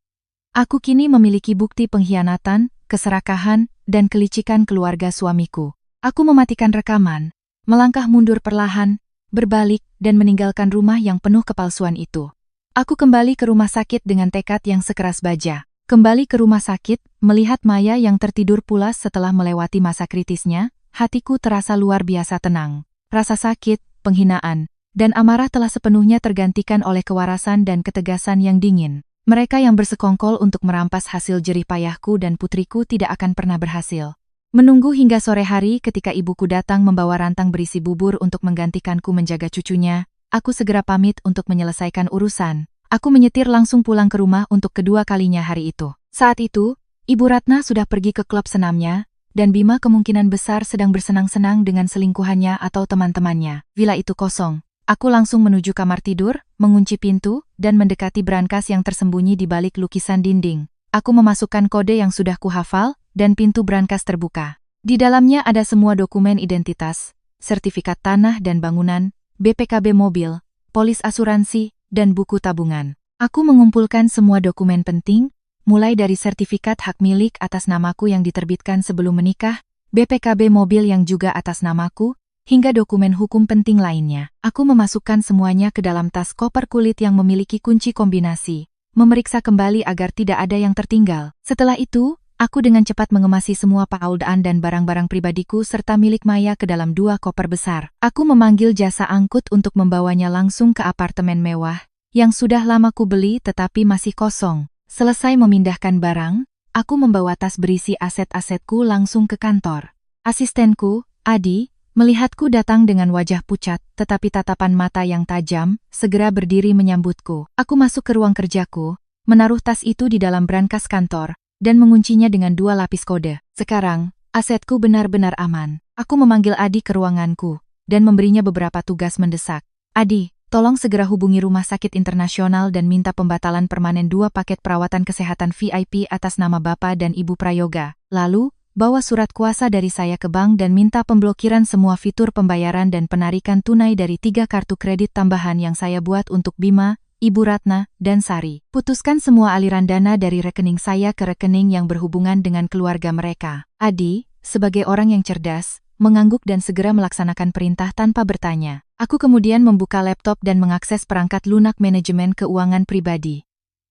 Aku kini memiliki bukti pengkhianatan, keserakahan, dan kelicikan keluarga suamiku. Aku mematikan rekaman, melangkah mundur perlahan, berbalik, dan meninggalkan rumah yang penuh kepalsuan itu. Aku kembali ke rumah sakit dengan tekad yang sekeras baja. Kembali ke rumah sakit, melihat Maya yang tertidur pulas setelah melewati masa kritisnya, hatiku terasa luar biasa tenang. Rasa sakit, penghinaan, dan amarah telah sepenuhnya tergantikan oleh kewarasan dan ketegasan yang dingin. Mereka yang bersekongkol untuk merampas hasil jerih payahku dan putriku tidak akan pernah berhasil. Menunggu hingga sore hari ketika ibuku datang membawa rantang berisi bubur untuk menggantikanku menjaga cucunya, aku segera pamit untuk menyelesaikan urusan. Aku menyetir langsung pulang ke rumah untuk kedua kalinya hari itu. Saat itu, Ibu Ratna sudah pergi ke klub senamnya, dan Bima kemungkinan besar sedang bersenang-senang dengan selingkuhannya atau teman-temannya. Villa itu kosong. Aku langsung menuju kamar tidur, mengunci pintu, dan mendekati brankas yang tersembunyi di balik lukisan dinding. Aku memasukkan kode yang sudah kuhafal, dan pintu brankas terbuka. Di dalamnya ada semua dokumen identitas, sertifikat tanah dan bangunan, BPKB mobil, polis asuransi, dan buku tabungan. Aku mengumpulkan semua dokumen penting, mulai dari sertifikat hak milik atas namaku yang diterbitkan sebelum menikah, BPKB mobil yang juga atas namaku, hingga dokumen hukum penting lainnya. Aku memasukkan semuanya ke dalam tas koper kulit yang memiliki kunci kombinasi, memeriksa kembali agar tidak ada yang tertinggal. Setelah itu, aku dengan cepat mengemasi semua paudaan dan barang-barang pribadiku serta milik Maya ke dalam 2 koper besar. Aku memanggil jasa angkut untuk membawanya langsung ke apartemen mewah, yang sudah lama ku beli tetapi masih kosong. Selesai memindahkan barang, aku membawa tas berisi aset-asetku langsung ke kantor. Asistenku, Adi, melihatku datang dengan wajah pucat tetapi tatapan mata yang tajam, segera berdiri menyambutku. Aku masuk ke ruang kerjaku, menaruh tas itu di dalam brankas kantor, dan menguncinya dengan 2 lapis kode. Sekarang, asetku benar-benar aman. Aku memanggil Adi ke ruanganku, dan memberinya beberapa tugas mendesak. Adi, tolong segera hubungi Rumah Sakit Internasional dan minta pembatalan permanen 2 paket perawatan kesehatan VIP atas nama Bapak dan Ibu Prayoga. Lalu, bawa surat kuasa dari saya ke bank dan minta pemblokiran semua fitur pembayaran dan penarikan tunai dari 3 kartu kredit tambahan yang saya buat untuk Bima, Ibu Ratna, dan Sari. Putuskan semua aliran dana dari rekening saya ke rekening yang berhubungan dengan keluarga mereka. Adi, sebagai orang yang cerdas, mengangguk dan segera melaksanakan perintah tanpa bertanya. Aku kemudian membuka laptop dan mengakses perangkat lunak manajemen keuangan pribadi.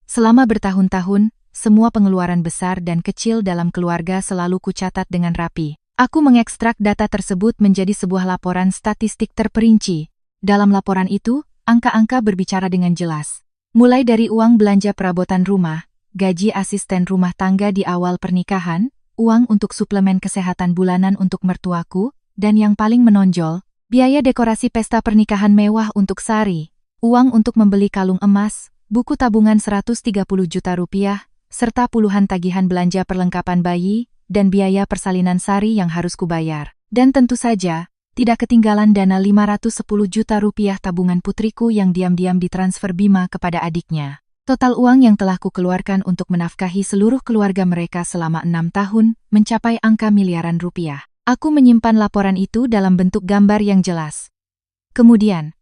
Selama bertahun-tahun, semua pengeluaran besar dan kecil dalam keluarga selalu kucatat dengan rapi. Aku mengekstrak data tersebut menjadi sebuah laporan statistik terperinci. Dalam laporan itu, angka-angka berbicara dengan jelas. Mulai dari uang belanja perabotan rumah, gaji asisten rumah tangga di awal pernikahan, uang untuk suplemen kesehatan bulanan untuk mertuaku, dan yang paling menonjol, biaya dekorasi pesta pernikahan mewah untuk Sari, uang untuk membeli kalung emas, buku tabungan 130 juta rupiah, serta puluhan tagihan belanja perlengkapan bayi, dan biaya persalinan Sari yang harus kubayar. Dan tentu saja, tidak ketinggalan dana 510 juta rupiah tabungan putriku yang diam-diam ditransfer Bima kepada adiknya. Total uang yang telah kukeluarkan untuk menafkahi seluruh keluarga mereka selama 6 tahun mencapai angka miliaran rupiah. Aku menyimpan laporan itu dalam bentuk gambar yang jelas. Kemudian,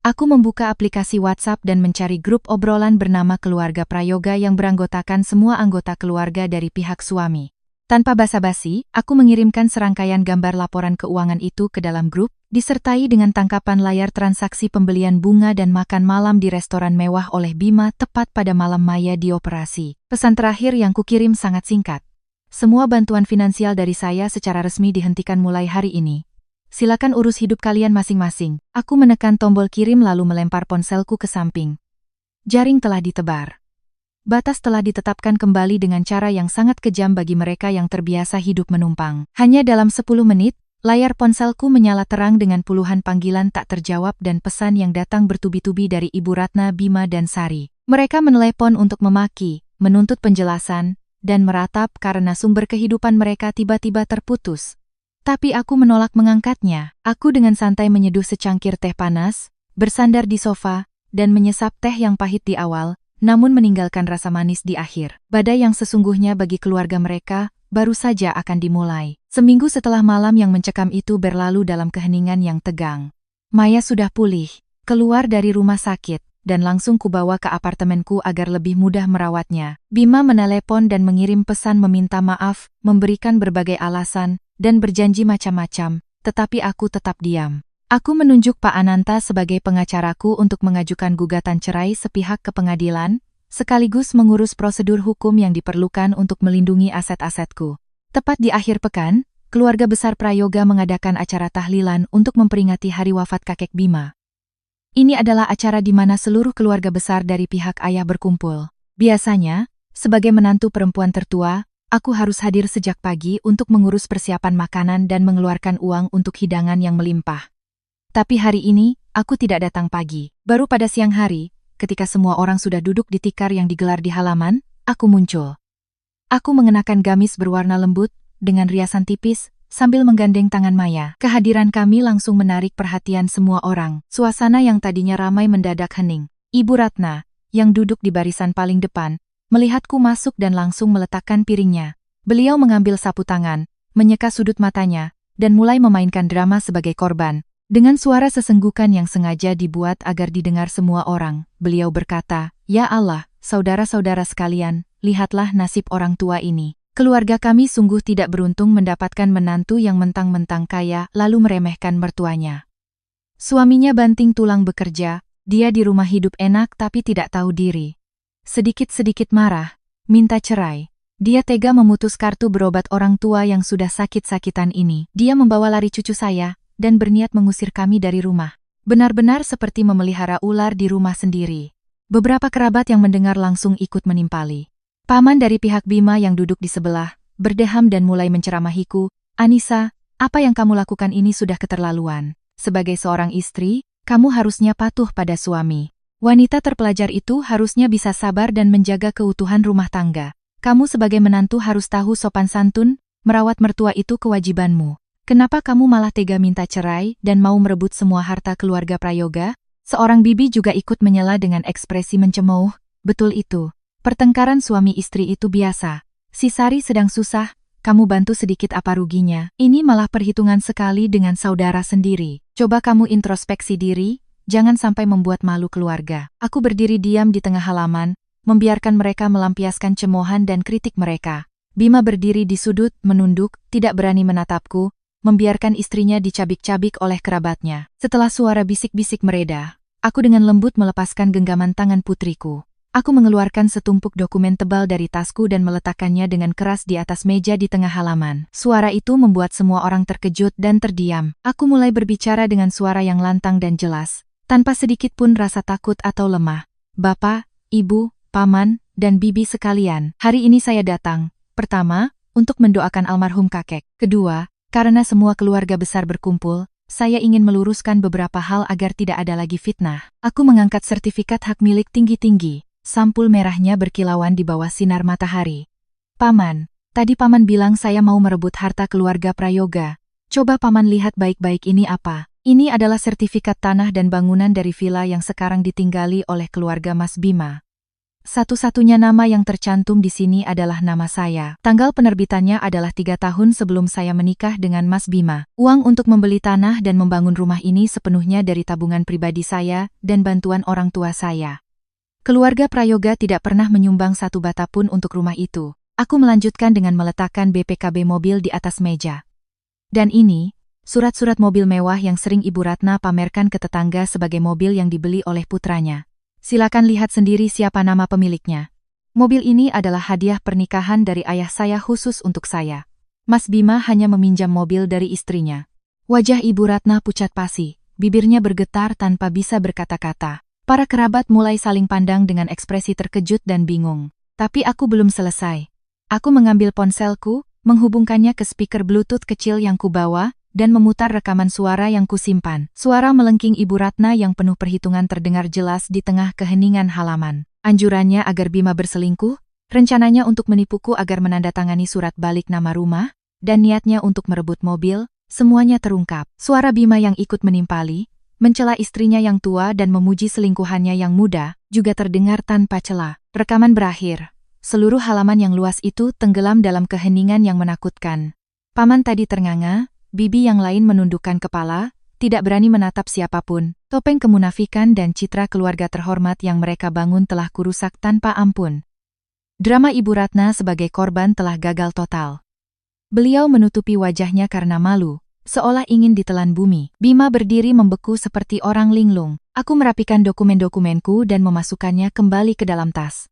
aku membuka aplikasi WhatsApp dan mencari grup obrolan bernama Keluarga Prayoga yang beranggotakan semua anggota keluarga dari pihak suami. Tanpa basa-basi, aku mengirimkan serangkaian gambar laporan keuangan itu ke dalam grup, disertai dengan tangkapan layar transaksi pembelian bunga dan makan malam di restoran mewah oleh Bima tepat pada malam Maya dioperasi. Pesan terakhir yang kukirim sangat singkat. Semua bantuan finansial dari saya secara resmi dihentikan mulai hari ini. Silakan urus hidup kalian masing-masing. Aku menekan tombol kirim lalu melempar ponselku ke samping. Jaring telah ditebar. Batas telah ditetapkan kembali dengan cara yang sangat kejam bagi mereka yang terbiasa hidup menumpang. Hanya dalam 10 menit, layar ponselku menyala terang dengan puluhan panggilan tak terjawab dan pesan yang datang bertubi-tubi dari Ibu Ratna, Bima, dan Sari. Mereka menelepon untuk memaki, menuntut penjelasan, dan meratap karena sumber kehidupan mereka tiba-tiba terputus. Tapi aku menolak mengangkatnya. Aku dengan santai menyeduh secangkir teh panas, bersandar di sofa, dan menyesap teh yang pahit di awal, namun meninggalkan rasa manis di akhir. Badai yang sesungguhnya bagi keluarga mereka baru saja akan dimulai. Seminggu setelah malam yang mencekam itu berlalu dalam keheningan yang tegang. Maya sudah pulih, keluar dari rumah sakit, dan langsung kubawa ke apartemenku agar lebih mudah merawatnya. Bima menelepon dan mengirim pesan meminta maaf, memberikan berbagai alasan, dan berjanji macam-macam, tetapi aku tetap diam. Aku menunjuk Pak Ananta sebagai pengacaraku untuk mengajukan gugatan cerai sepihak ke pengadilan, sekaligus mengurus prosedur hukum yang diperlukan untuk melindungi aset-asetku. Tepat di akhir pekan, keluarga besar Prayoga mengadakan acara tahlilan untuk memperingati hari wafat kakek Bima. Ini adalah acara di mana seluruh keluarga besar dari pihak ayah berkumpul. Biasanya, sebagai menantu perempuan tertua, aku harus hadir sejak pagi untuk mengurus persiapan makanan dan mengeluarkan uang untuk hidangan yang melimpah. Tapi hari ini, aku tidak datang pagi. Baru pada siang hari, ketika semua orang sudah duduk di tikar yang digelar di halaman, aku muncul. Aku mengenakan gamis berwarna lembut, dengan riasan tipis, sambil menggandeng tangan Maya. Kehadiran kami langsung menarik perhatian semua orang. Suasana yang tadinya ramai mendadak hening. Ibu Ratna, yang duduk di barisan paling depan, melihatku masuk dan langsung meletakkan piringnya. Beliau mengambil sapu tangan, menyeka sudut matanya, dan mulai memainkan drama sebagai korban. Dengan suara sesenggukan yang sengaja dibuat agar didengar semua orang, beliau berkata, "Ya Allah, saudara-saudara sekalian, lihatlah nasib orang tua ini. Keluarga kami sungguh tidak beruntung mendapatkan menantu yang mentang-mentang kaya lalu meremehkan mertuanya. Suaminya banting tulang bekerja, dia di rumah hidup enak tapi tidak tahu diri. Sedikit-sedikit marah, minta cerai. Dia tega memutus kartu berobat orang tua yang sudah sakit-sakitan ini. Dia membawa lari cucu saya, dan berniat mengusir kami dari rumah. Benar-benar seperti memelihara ular di rumah sendiri." Beberapa kerabat yang mendengar langsung ikut menimpali. Paman dari pihak Bima yang duduk di sebelah, berdeham dan mulai menceramahiku, "Anissa, apa yang kamu lakukan ini sudah keterlaluan. Sebagai seorang istri, kamu harusnya patuh pada suami. Wanita terpelajar itu harusnya bisa sabar dan menjaga keutuhan rumah tangga. Kamu sebagai menantu harus tahu sopan santun, merawat mertua itu kewajibanmu. Kenapa kamu malah tega minta cerai dan mau merebut semua harta keluarga Prayoga?" Seorang bibi juga ikut menyela dengan ekspresi mencemooh, "Betul itu. Pertengkaran suami istri itu biasa. Si Sari sedang susah, kamu bantu sedikit apa ruginya. Ini malah perhitungan sekali dengan saudara sendiri. Coba kamu introspeksi diri, jangan sampai membuat malu keluarga." Aku berdiri diam di tengah halaman, membiarkan mereka melampiaskan cemoohan dan kritik mereka. Bima berdiri di sudut, menunduk, tidak berani menatapku, membiarkan istrinya dicabik-cabik oleh kerabatnya. Setelah suara bisik-bisik mereda, aku dengan lembut melepaskan genggaman tangan putriku. Aku mengeluarkan setumpuk dokumen tebal dari tasku dan meletakkannya dengan keras di atas meja di tengah halaman. Suara itu membuat semua orang terkejut dan terdiam. Aku mulai berbicara dengan suara yang lantang dan jelas, tanpa sedikit pun rasa takut atau lemah. "Bapak, Ibu, Paman, dan Bibi sekalian, hari ini saya datang, pertama, untuk mendoakan almarhum kakek. Kedua, karena semua keluarga besar berkumpul, saya ingin meluruskan beberapa hal agar tidak ada lagi fitnah." Aku mengangkat sertifikat hak milik tinggi-tinggi. Sampul merahnya berkilauan di bawah sinar matahari. "Paman, tadi Paman bilang saya mau merebut harta keluarga Prayoga. Coba Paman lihat baik-baik ini apa. Ini adalah sertifikat tanah dan bangunan dari villa yang sekarang ditinggali oleh keluarga Mas Bima. Satu-satunya nama yang tercantum di sini adalah nama saya. Tanggal penerbitannya adalah 3 tahun sebelum saya menikah dengan Mas Bima. Uang untuk membeli tanah dan membangun rumah ini sepenuhnya dari tabungan pribadi saya dan bantuan orang tua saya. Keluarga Prayoga tidak pernah menyumbang satu bata pun untuk rumah itu." Aku melanjutkan dengan meletakkan BPKB mobil di atas meja. "Dan ini, surat-surat mobil mewah yang sering Ibu Ratna pamerkan ke tetangga sebagai mobil yang dibeli oleh putranya. Silakan lihat sendiri siapa nama pemiliknya. Mobil ini adalah hadiah pernikahan dari ayah saya khusus untuk saya." Mas Bima hanya meminjam mobil dari istrinya. Wajah Ibu Ratna pucat pasi, bibirnya bergetar tanpa bisa berkata-kata. Para kerabat mulai saling pandang dengan ekspresi terkejut dan bingung. Tapi aku belum selesai. Aku mengambil ponselku, menghubungkannya ke speaker Bluetooth kecil yang kubawa, dan memutar rekaman suara yang kusimpan. Suara melengking Ibu Ratna yang penuh perhitungan terdengar jelas di tengah keheningan halaman. Anjurannya agar Bima berselingkuh, rencananya untuk menipuku agar menandatangani surat balik nama rumah, dan niatnya untuk merebut mobil, semuanya terungkap. Suara Bima yang ikut menimpali, mencela istrinya yang tua dan memuji selingkuhannya yang muda, juga terdengar tanpa cela. Rekaman berakhir. Seluruh halaman yang luas itu tenggelam dalam keheningan yang menakutkan. Paman tadi ternganga, bibi yang lain menundukkan kepala, tidak berani menatap siapapun. Topeng kemunafikan dan citra keluarga terhormat yang mereka bangun telah kurusak tanpa ampun. Drama Ibu Ratna sebagai korban telah gagal total. Beliau menutupi wajahnya karena malu, seolah ingin ditelan bumi. Bima berdiri membeku seperti orang linglung. Aku merapikan dokumen-dokumenku dan memasukkannya kembali ke dalam tas.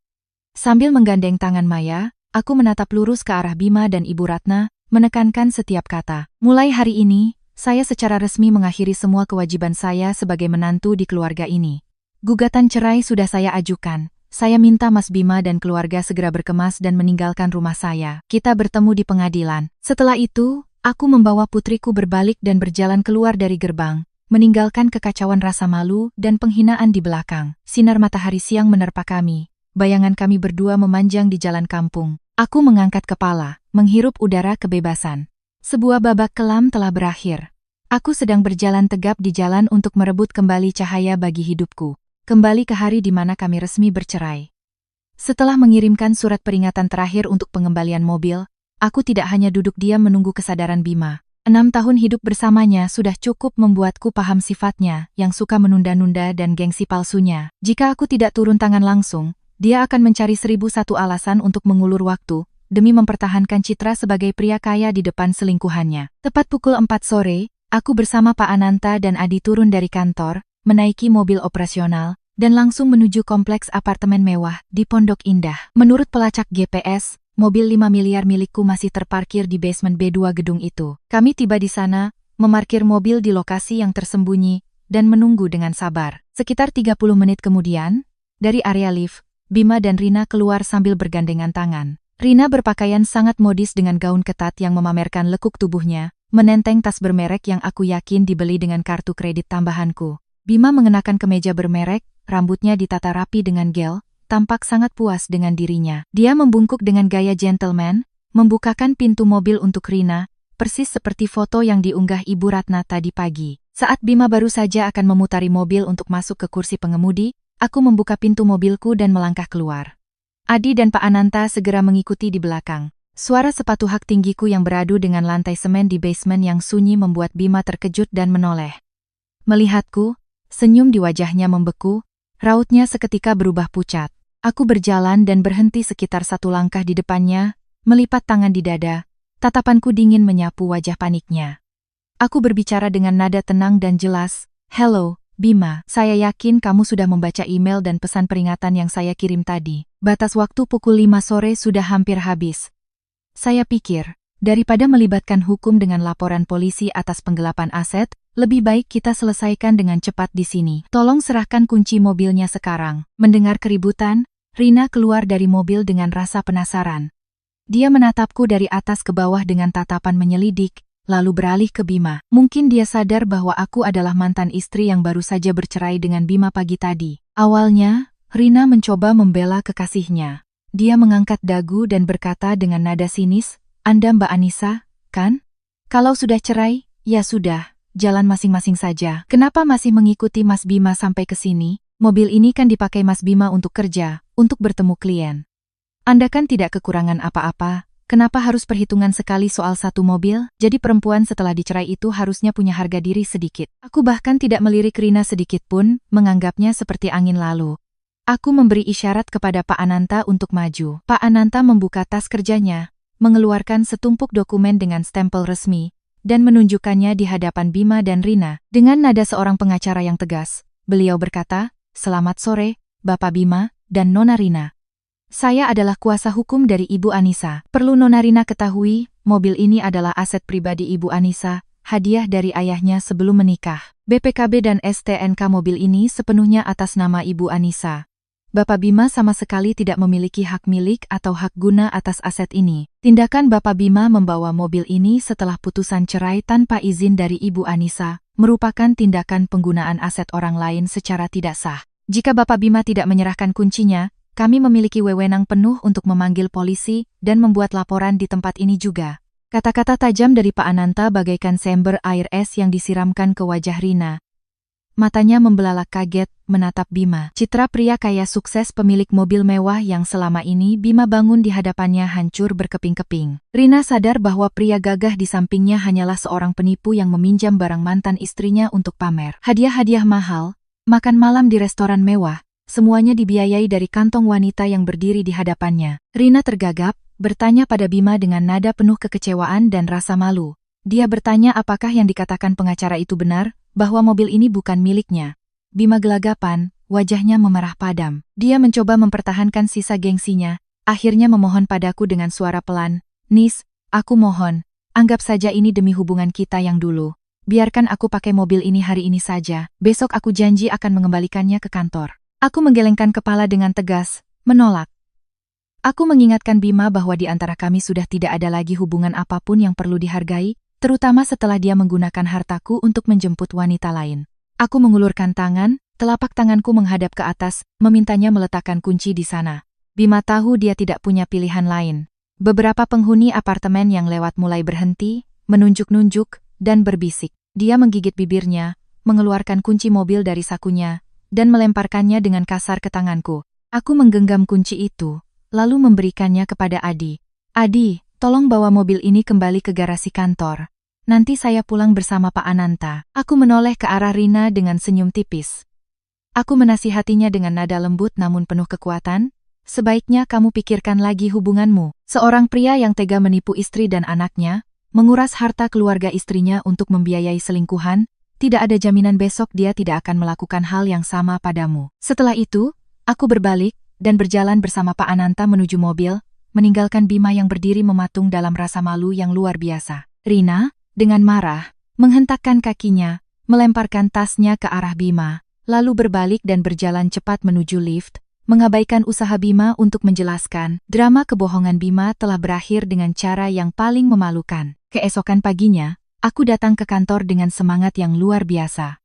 Sambil menggandeng tangan Maya, aku menatap lurus ke arah Bima dan Ibu Ratna, menekankan setiap kata. Mulai hari ini, saya secara resmi mengakhiri semua kewajiban saya sebagai menantu di keluarga ini. Gugatan cerai sudah saya ajukan. Saya minta Mas Bima dan keluarga segera berkemas dan meninggalkan rumah saya. Kita bertemu di pengadilan. Setelah itu, aku membawa putriku berbalik dan berjalan keluar dari gerbang, meninggalkan kekacauan rasa malu dan penghinaan di belakang. Sinar matahari siang menerpa kami. Bayangan kami berdua memanjang di jalan kampung. Aku mengangkat kepala, menghirup udara kebebasan. Sebuah babak kelam telah berakhir. Aku sedang berjalan tegap di jalan untuk merebut kembali cahaya bagi hidupku. Kembali ke hari di mana kami resmi bercerai. Setelah mengirimkan surat peringatan terakhir untuk pengembalian mobil, aku tidak hanya duduk diam menunggu kesadaran Bima. 6 tahun hidup bersamanya sudah cukup membuatku paham sifatnya yang suka menunda-nunda dan gengsi palsunya. Jika aku tidak turun tangan langsung, dia akan mencari 1001 alasan untuk mengulur waktu, demi mempertahankan citra sebagai pria kaya di depan selingkuhannya. Tepat pukul 4 sore, aku bersama Pak Ananta dan Adi turun dari kantor, menaiki mobil operasional, dan langsung menuju kompleks apartemen mewah di Pondok Indah. Menurut pelacak GPS, mobil 5 miliar milikku masih terparkir di basement B2 gedung itu. Kami tiba di sana, memarkir mobil di lokasi yang tersembunyi, dan menunggu dengan sabar. Sekitar 30 menit kemudian, dari area lift, Bima dan Rina keluar sambil bergandengan tangan. Rina berpakaian sangat modis dengan gaun ketat yang memamerkan lekuk tubuhnya, menenteng tas bermerek yang aku yakin dibeli dengan kartu kredit tambahanku. Bima mengenakan kemeja bermerek, rambutnya ditata rapi dengan gel, tampak sangat puas dengan dirinya. Dia membungkuk dengan gaya gentleman, membukakan pintu mobil untuk Rina, persis seperti foto yang diunggah Ibu Ratna tadi pagi. Saat Bima baru saja akan memutari mobil untuk masuk ke kursi pengemudi, aku membuka pintu mobilku dan melangkah keluar. Adi dan Pak Ananta segera mengikuti di belakang. Suara sepatu hak tinggiku yang beradu dengan lantai semen di basement yang sunyi membuat Bima terkejut dan menoleh. Melihatku, senyum di wajahnya membeku, rautnya seketika berubah pucat. Aku berjalan dan berhenti sekitar 1 langkah di depannya, melipat tangan di dada, tatapanku dingin menyapu wajah paniknya. Aku berbicara dengan nada tenang dan jelas, "Hello, Bima, saya yakin kamu sudah membaca email dan pesan peringatan yang saya kirim tadi. Batas waktu pukul 5 sore sudah hampir habis. Saya pikir, daripada melibatkan hukum dengan laporan polisi atas penggelapan aset, lebih baik kita selesaikan dengan cepat di sini. Tolong serahkan kunci mobilnya sekarang." Mendengar keributan, Rina keluar dari mobil dengan rasa penasaran. Dia menatapku dari atas ke bawah dengan tatapan menyelidik, lalu beralih ke Bima. Mungkin dia sadar bahwa aku adalah mantan istri yang baru saja bercerai dengan Bima pagi tadi. Awalnya, Rina mencoba membela kekasihnya. Dia mengangkat dagu dan berkata dengan nada sinis, "Anda Mbak Anissa, kan? Kalau sudah cerai, ya sudah. Jalan masing-masing saja. Kenapa masih mengikuti Mas Bima sampai ke sini? Mobil ini kan dipakai Mas Bima untuk kerja, untuk bertemu klien. Anda kan tidak kekurangan apa-apa, kenapa harus perhitungan sekali soal satu mobil? Jadi perempuan setelah dicerai itu harusnya punya harga diri sedikit." Aku bahkan tidak melirik Rina sedikit pun, menganggapnya seperti angin lalu. Aku memberi isyarat kepada Pak Ananta untuk maju. Pak Ananta membuka tas kerjanya, mengeluarkan setumpuk dokumen dengan stempel resmi, dan menunjukkannya di hadapan Bima dan Rina. Dengan nada seorang pengacara yang tegas, beliau berkata, "Selamat sore, Bapak Bima dan Nona Rina. Saya adalah kuasa hukum dari Ibu Anissa. Perlu Nona Rina ketahui, mobil ini adalah aset pribadi Ibu Anissa, hadiah dari ayahnya sebelum menikah. BPKB dan STNK mobil ini sepenuhnya atas nama Ibu Anissa. Bapak Bima sama sekali tidak memiliki hak milik atau hak guna atas aset ini. Tindakan Bapak Bima membawa mobil ini setelah putusan cerai tanpa izin dari Ibu Anissa, merupakan tindakan penggunaan aset orang lain secara tidak sah. Jika Bapak Bima tidak menyerahkan kuncinya, kami memiliki wewenang penuh untuk memanggil polisi dan membuat laporan di tempat ini juga." Kata-kata tajam dari Pak Ananta bagaikan sember air es yang disiramkan ke wajah Rina. matanya membelalak kaget menatap Bima. Citra pria kaya sukses pemilik mobil mewah yang selama ini Bima bangun di hadapannya hancur berkeping-keping. Rina sadar bahwa pria gagah di sampingnya hanyalah seorang penipu yang meminjam barang mantan istrinya untuk pamer. Hadiah-hadiah mahal, makan malam di restoran mewah, semuanya dibiayai dari kantong wanita yang berdiri di hadapannya. Rina tergagap, bertanya pada Bima dengan nada penuh kekecewaan dan rasa malu. Dia bertanya apakah yang dikatakan pengacara itu benar, bahwa mobil ini bukan miliknya. Bima gelagapan, wajahnya memerah padam. Dia mencoba mempertahankan sisa gengsinya, akhirnya memohon padaku dengan suara pelan, "Nis, aku mohon, anggap saja ini demi hubungan kita yang dulu. Biarkan aku pakai mobil ini hari ini saja, besok aku janji akan mengembalikannya ke kantor." Aku menggelengkan kepala dengan tegas, menolak. Aku mengingatkan Bima bahwa di antara kami sudah tidak ada lagi hubungan apapun yang perlu dihargai, terutama setelah dia menggunakan hartaku untuk menjemput wanita lain. Aku mengulurkan tangan, telapak tanganku menghadap ke atas, memintanya meletakkan kunci di sana. Bima tahu dia tidak punya pilihan lain. Beberapa penghuni apartemen yang lewat mulai berhenti, menunjuk-nunjuk, dan berbisik. Dia menggigit bibirnya, mengeluarkan kunci mobil dari sakunya, dan melemparkannya dengan kasar ke tanganku. Aku menggenggam kunci itu, lalu memberikannya kepada Adi. "Adi, tolong bawa mobil ini kembali ke garasi kantor. Nanti saya pulang bersama Pak Ananta." Aku menoleh ke arah Rina dengan senyum tipis. Aku menasihatinya dengan nada lembut namun penuh kekuatan, "Sebaiknya kamu pikirkan lagi hubunganmu." Seorang pria yang tega menipu istri dan anaknya, menguras harta keluarga istrinya untuk membiayai selingkuhan, tidak ada jaminan besok dia tidak akan melakukan hal yang sama padamu. Setelah itu, aku berbalik dan berjalan bersama Pak Ananta menuju mobil, meninggalkan Bima yang berdiri mematung dalam rasa malu yang luar biasa. Rina, dengan marah, menghentakkan kakinya, melemparkan tasnya ke arah Bima, lalu berbalik dan berjalan cepat menuju lift, mengabaikan usaha Bima untuk menjelaskan, drama kebohongan Bima telah berakhir dengan cara yang paling memalukan. Keesokan paginya, aku datang ke kantor dengan semangat yang luar biasa.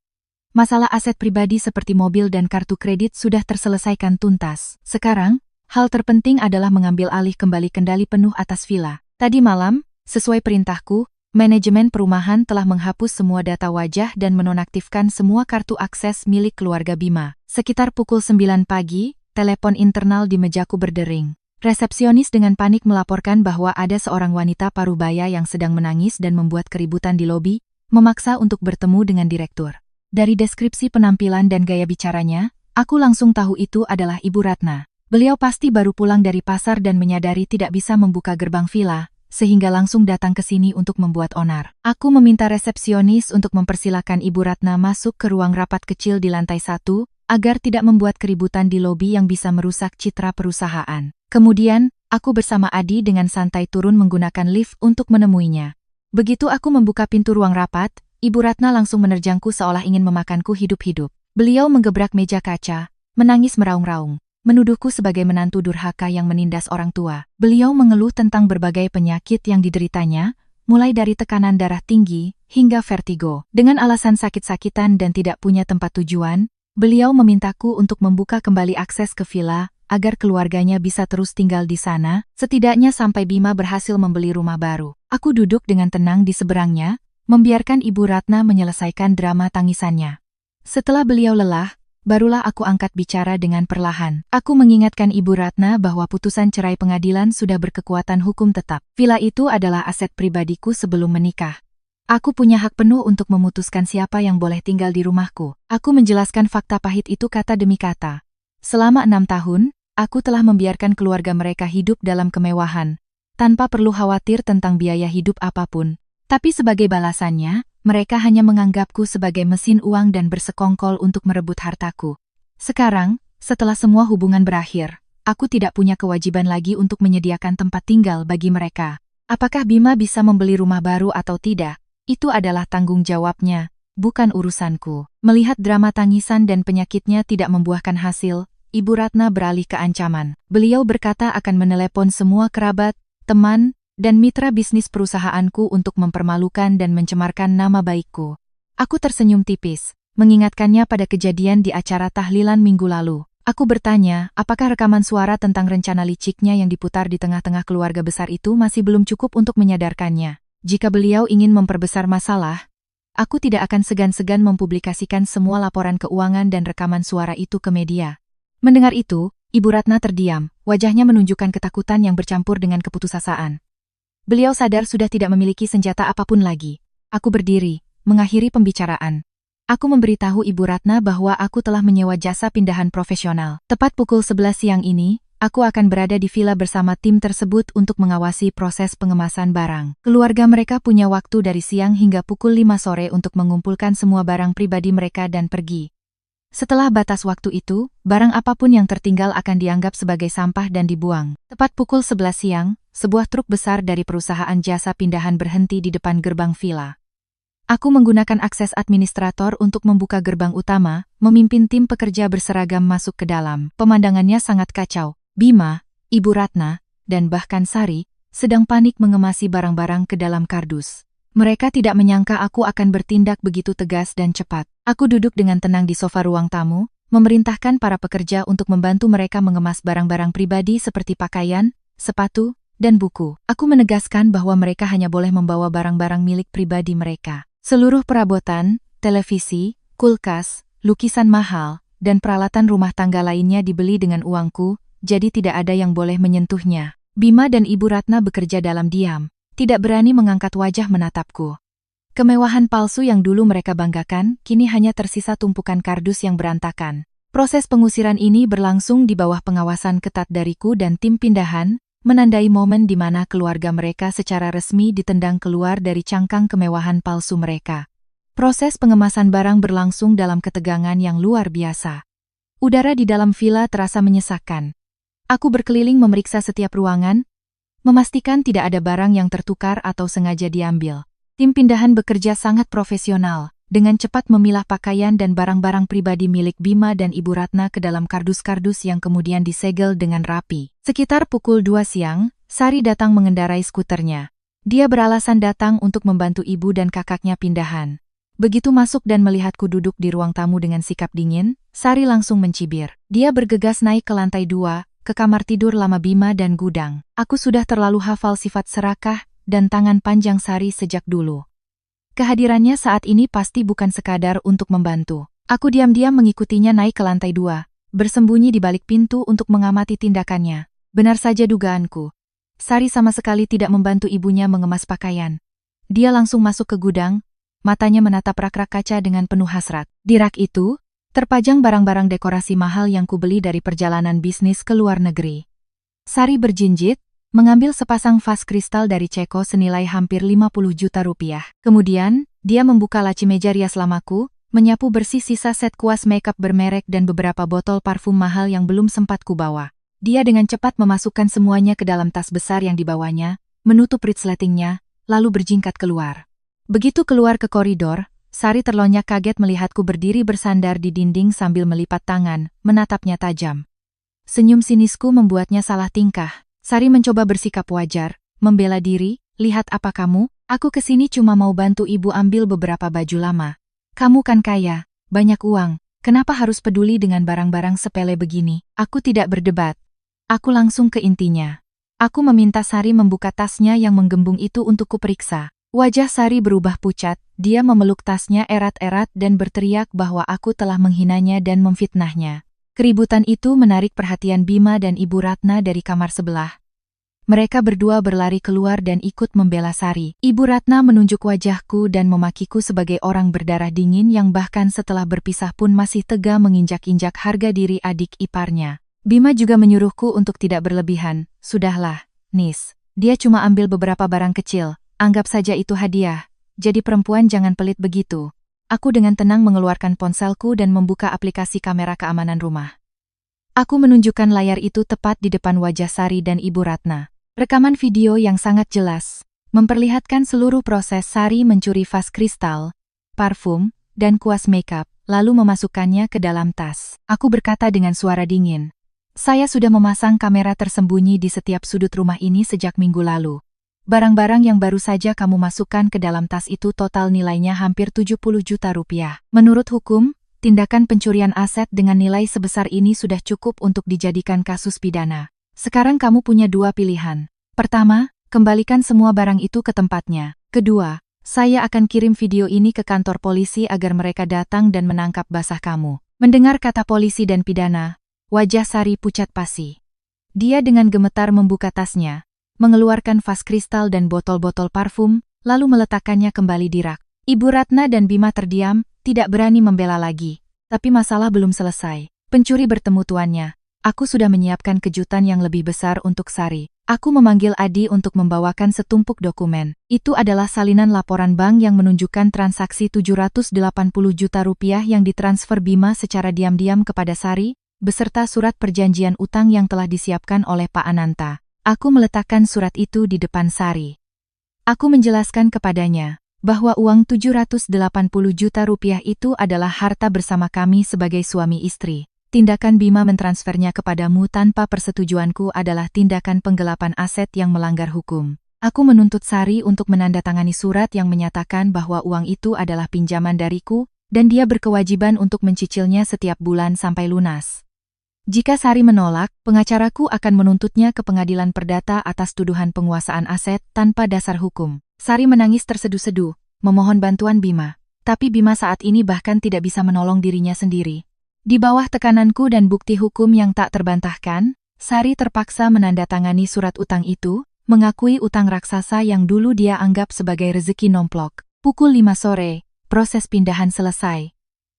Masalah aset pribadi seperti mobil dan kartu kredit sudah terselesaikan tuntas. Sekarang, hal terpenting adalah mengambil alih kembali kendali penuh atas villa. Tadi malam, sesuai perintahku, manajemen perumahan telah menghapus semua data wajah dan menonaktifkan semua kartu akses milik keluarga Bima. Sekitar pukul 9 pagi, telepon internal di mejaku berdering. Resepsionis dengan panik melaporkan bahwa ada seorang wanita parubaya yang sedang menangis dan membuat keributan di lobi, memaksa untuk bertemu dengan direktur. Dari deskripsi penampilan dan gaya bicaranya, aku langsung tahu itu adalah Ibu Ratna. Beliau pasti baru pulang dari pasar dan menyadari tidak bisa membuka gerbang villa, sehingga langsung datang ke sini untuk membuat onar. Aku meminta resepsionis untuk mempersilakan Ibu Ratna masuk ke ruang rapat kecil di lantai 1, agar tidak membuat keributan di lobi yang bisa merusak citra perusahaan. Kemudian, aku bersama Adi dengan santai turun menggunakan lift untuk menemuinya. Begitu aku membuka pintu ruang rapat, Ibu Ratna langsung menerjangku seolah ingin memakanku hidup-hidup. Beliau menggebrak meja kaca, menangis meraung-raung, menuduhku sebagai menantu durhaka yang menindas orang tua. Beliau mengeluh tentang berbagai penyakit yang dideritanya, mulai dari tekanan darah tinggi hingga vertigo. Dengan alasan sakit-sakitan dan tidak punya tempat tujuan, beliau memintaku untuk membuka kembali akses ke villa, agar keluarganya bisa terus tinggal di sana, setidaknya sampai Bima berhasil membeli rumah baru. Aku duduk dengan tenang di seberangnya, membiarkan Ibu Ratna menyelesaikan drama tangisannya. Setelah beliau lelah, barulah aku angkat bicara dengan perlahan. Aku mengingatkan Ibu Ratna bahwa putusan cerai pengadilan sudah berkekuatan hukum tetap. Villa itu adalah aset pribadiku sebelum menikah. Aku punya hak penuh untuk memutuskan siapa yang boleh tinggal di rumahku. Aku menjelaskan fakta pahit itu kata demi kata. Selama 6 tahun, aku telah membiarkan keluarga mereka hidup dalam kemewahan, tanpa perlu khawatir tentang biaya hidup apapun. Tapi sebagai balasannya, mereka hanya menganggapku sebagai mesin uang dan bersekongkol untuk merebut hartaku. Sekarang, setelah semua hubungan berakhir, aku tidak punya kewajiban lagi untuk menyediakan tempat tinggal bagi mereka. Apakah Bima bisa membeli rumah baru atau tidak? Itu adalah tanggung jawabnya, bukan urusanku. Melihat drama tangisan dan penyakitnya tidak membuahkan hasil, Ibu Ratna beralih ke ancaman. Beliau berkata akan menelepon semua kerabat, teman, dan mitra bisnis perusahaanku untuk mempermalukan dan mencemarkan nama baikku. Aku tersenyum tipis, mengingatkannya pada kejadian di acara tahlilan minggu lalu. Aku bertanya, apakah rekaman suara tentang rencana liciknya yang diputar di tengah-tengah keluarga besar itu masih belum cukup untuk menyadarkannya. Jika beliau ingin memperbesar masalah, Aku tidak akan segan-segan mempublikasikan semua laporan keuangan dan rekaman suara itu ke media. Mendengar itu, Ibu Ratna terdiam, wajahnya menunjukkan ketakutan yang bercampur dengan keputusasaan. Beliau sadar sudah tidak memiliki senjata apapun lagi. Aku berdiri, mengakhiri pembicaraan. Aku memberitahu Ibu Ratna bahwa aku telah menyewa jasa pindahan profesional. Tepat pukul 11 siang ini, aku akan berada di villa bersama tim tersebut untuk mengawasi proses pengemasan barang. Keluarga mereka punya waktu dari siang hingga pukul 5 sore untuk mengumpulkan semua barang pribadi mereka dan pergi. Setelah batas waktu itu, barang apapun yang tertinggal akan dianggap sebagai sampah dan dibuang. Tepat pukul 11 siang, sebuah truk besar dari perusahaan jasa pindahan berhenti di depan gerbang villa. Aku menggunakan akses administrator untuk membuka gerbang utama, memimpin tim pekerja berseragam masuk ke dalam. Pemandangannya sangat kacau. Bima, Ibu Ratna, dan bahkan Sari, sedang panik mengemasi barang-barang ke dalam kardus. Mereka tidak menyangka aku akan bertindak begitu tegas dan cepat. Aku duduk dengan tenang di sofa ruang tamu, memerintahkan para pekerja untuk membantu mereka mengemas barang-barang pribadi seperti pakaian, sepatu, dan buku. Aku menegaskan bahwa mereka hanya boleh membawa barang-barang milik pribadi mereka. Seluruh perabotan, televisi, kulkas, lukisan mahal, dan peralatan rumah tangga lainnya dibeli dengan uangku, jadi tidak ada yang boleh menyentuhnya. Bima dan Ibu Ratna bekerja dalam diam, tidak berani mengangkat wajah menatapku. Kemewahan palsu yang dulu mereka banggakan, kini hanya tersisa tumpukan kardus yang berantakan. Proses pengusiran ini berlangsung di bawah pengawasan ketat dariku dan tim pindahan, menandai momen di mana keluarga mereka secara resmi ditendang keluar dari cangkang kemewahan palsu mereka. Proses pengemasan barang berlangsung dalam ketegangan yang luar biasa. Udara di dalam villa terasa menyesakkan. Aku berkeliling memeriksa setiap ruangan, memastikan tidak ada barang yang tertukar atau sengaja diambil. Tim pindahan bekerja sangat profesional, dengan cepat memilah pakaian dan barang-barang pribadi milik Bima dan Ibu Ratna ke dalam kardus-kardus yang kemudian disegel dengan rapi. Sekitar pukul 2 siang, Sari datang mengendarai skuternya. Dia beralasan datang untuk membantu ibu dan kakaknya pindahan. Begitu masuk dan melihatku duduk di ruang tamu dengan sikap dingin, Sari langsung mencibir. Dia bergegas naik ke lantai 2, ke kamar tidur lama Bima dan gudang. Aku sudah terlalu hafal sifat serakah dan tangan panjang Sari sejak dulu. Kehadirannya saat ini pasti bukan sekadar untuk membantu. Aku diam-diam mengikutinya naik ke lantai 2, bersembunyi di balik pintu untuk mengamati tindakannya. Benar saja dugaanku. Sari sama sekali tidak membantu ibunya mengemas pakaian. Dia langsung masuk ke gudang, matanya menatap rak-rak kaca dengan penuh hasrat. Di rak itu, terpajang barang-barang dekorasi mahal yang kubeli dari perjalanan bisnis ke luar negeri. Sari berjinjit, mengambil sepasang vas kristal dari Ceko senilai hampir 50 juta rupiah. Kemudian, dia membuka laci meja rias lamaku, menyapu bersih sisa set kuas makeup bermerek dan beberapa botol parfum mahal yang belum sempat kubawa. Dia dengan cepat memasukkan semuanya ke dalam tas besar yang dibawanya, menutup resletingnya, lalu berjingkat keluar. Begitu keluar ke koridor, Sari terlonyak kaget melihatku berdiri bersandar di dinding sambil melipat tangan, menatapnya tajam. Senyum sinisku membuatnya salah tingkah. Sari mencoba bersikap wajar, membela diri. Lihat apa kamu? Aku kesini cuma mau bantu ibu ambil beberapa baju lama. Kamu kan kaya, banyak uang. Kenapa harus peduli dengan barang-barang sepele begini? Aku tidak berdebat. Aku langsung ke intinya. Aku meminta Sari membuka tasnya yang menggembung itu untuk kuperiksa. Wajah Sari berubah pucat, dia memeluk tasnya erat-erat dan berteriak bahwa aku telah menghinanya dan memfitnahnya. Keributan itu menarik perhatian Bima dan Ibu Ratna dari kamar sebelah. Mereka berdua berlari keluar dan ikut membela Sari. Ibu Ratna menunjuk wajahku dan memakiku sebagai orang berdarah dingin yang bahkan setelah berpisah pun masih tega menginjak-injak harga diri adik iparnya. Bima juga menyuruhku untuk tidak berlebihan. Sudahlah, Nis. Dia cuma ambil beberapa barang kecil. Anggap saja itu hadiah. Jadi perempuan jangan pelit begitu. Aku dengan tenang mengeluarkan ponselku dan membuka aplikasi kamera keamanan rumah. Aku menunjukkan layar itu tepat di depan wajah Sari dan Ibu Ratna. Rekaman video yang sangat jelas, memperlihatkan seluruh proses Sari mencuri vas kristal, parfum, dan kuas makeup, lalu memasukkannya ke dalam tas. Aku berkata dengan suara dingin. Saya sudah memasang kamera tersembunyi di setiap sudut rumah ini sejak minggu lalu. Barang-barang yang baru saja kamu masukkan ke dalam tas itu total nilainya hampir 70 juta rupiah. Menurut hukum, tindakan pencurian aset dengan nilai sebesar ini sudah cukup untuk dijadikan kasus pidana. Sekarang kamu punya dua pilihan. Pertama, kembalikan semua barang itu ke tempatnya. Kedua, Saya akan kirim video ini ke kantor polisi agar mereka datang dan menangkap basah kamu. Mendengar kata polisi dan pidana, wajah Sari pucat pasi. Dia dengan gemetar membuka tasnya, mengeluarkan vas kristal dan botol-botol parfum, lalu meletakkannya kembali di rak. Ibu Ratna dan Bima terdiam, tidak berani membela lagi. Tapi masalah belum selesai. Pencuri bertemu tuannya. Aku sudah menyiapkan kejutan yang lebih besar untuk Sari. Aku memanggil Adi untuk membawakan setumpuk dokumen. Itu adalah salinan laporan bank yang menunjukkan transaksi 780 juta rupiah yang ditransfer Bima secara diam-diam kepada Sari, beserta surat perjanjian utang yang telah disiapkan oleh Pak Ananta. Aku meletakkan surat itu di depan Sari. Aku menjelaskan kepadanya bahwa uang 780 juta rupiah itu adalah harta bersama kami sebagai suami istri. Tindakan Bima mentransfernya kepadamu tanpa persetujuanku adalah tindakan penggelapan aset yang melanggar hukum. Aku menuntut Sari untuk menandatangani surat yang menyatakan bahwa uang itu adalah pinjaman dariku, dan dia berkewajiban untuk mencicilnya setiap bulan sampai lunas. Jika Sari menolak, pengacaraku akan menuntutnya ke pengadilan perdata atas tuduhan penguasaan aset tanpa dasar hukum. Sari menangis terseduh-seduh, memohon bantuan Bima. Tapi Bima saat ini bahkan tidak bisa menolong dirinya sendiri. Di bawah tekananku dan bukti hukum yang tak terbantahkan, Sari terpaksa menandatangani surat utang itu, mengakui utang raksasa yang dulu dia anggap sebagai rezeki nomplok. Pukul 5 sore, proses pindahan selesai.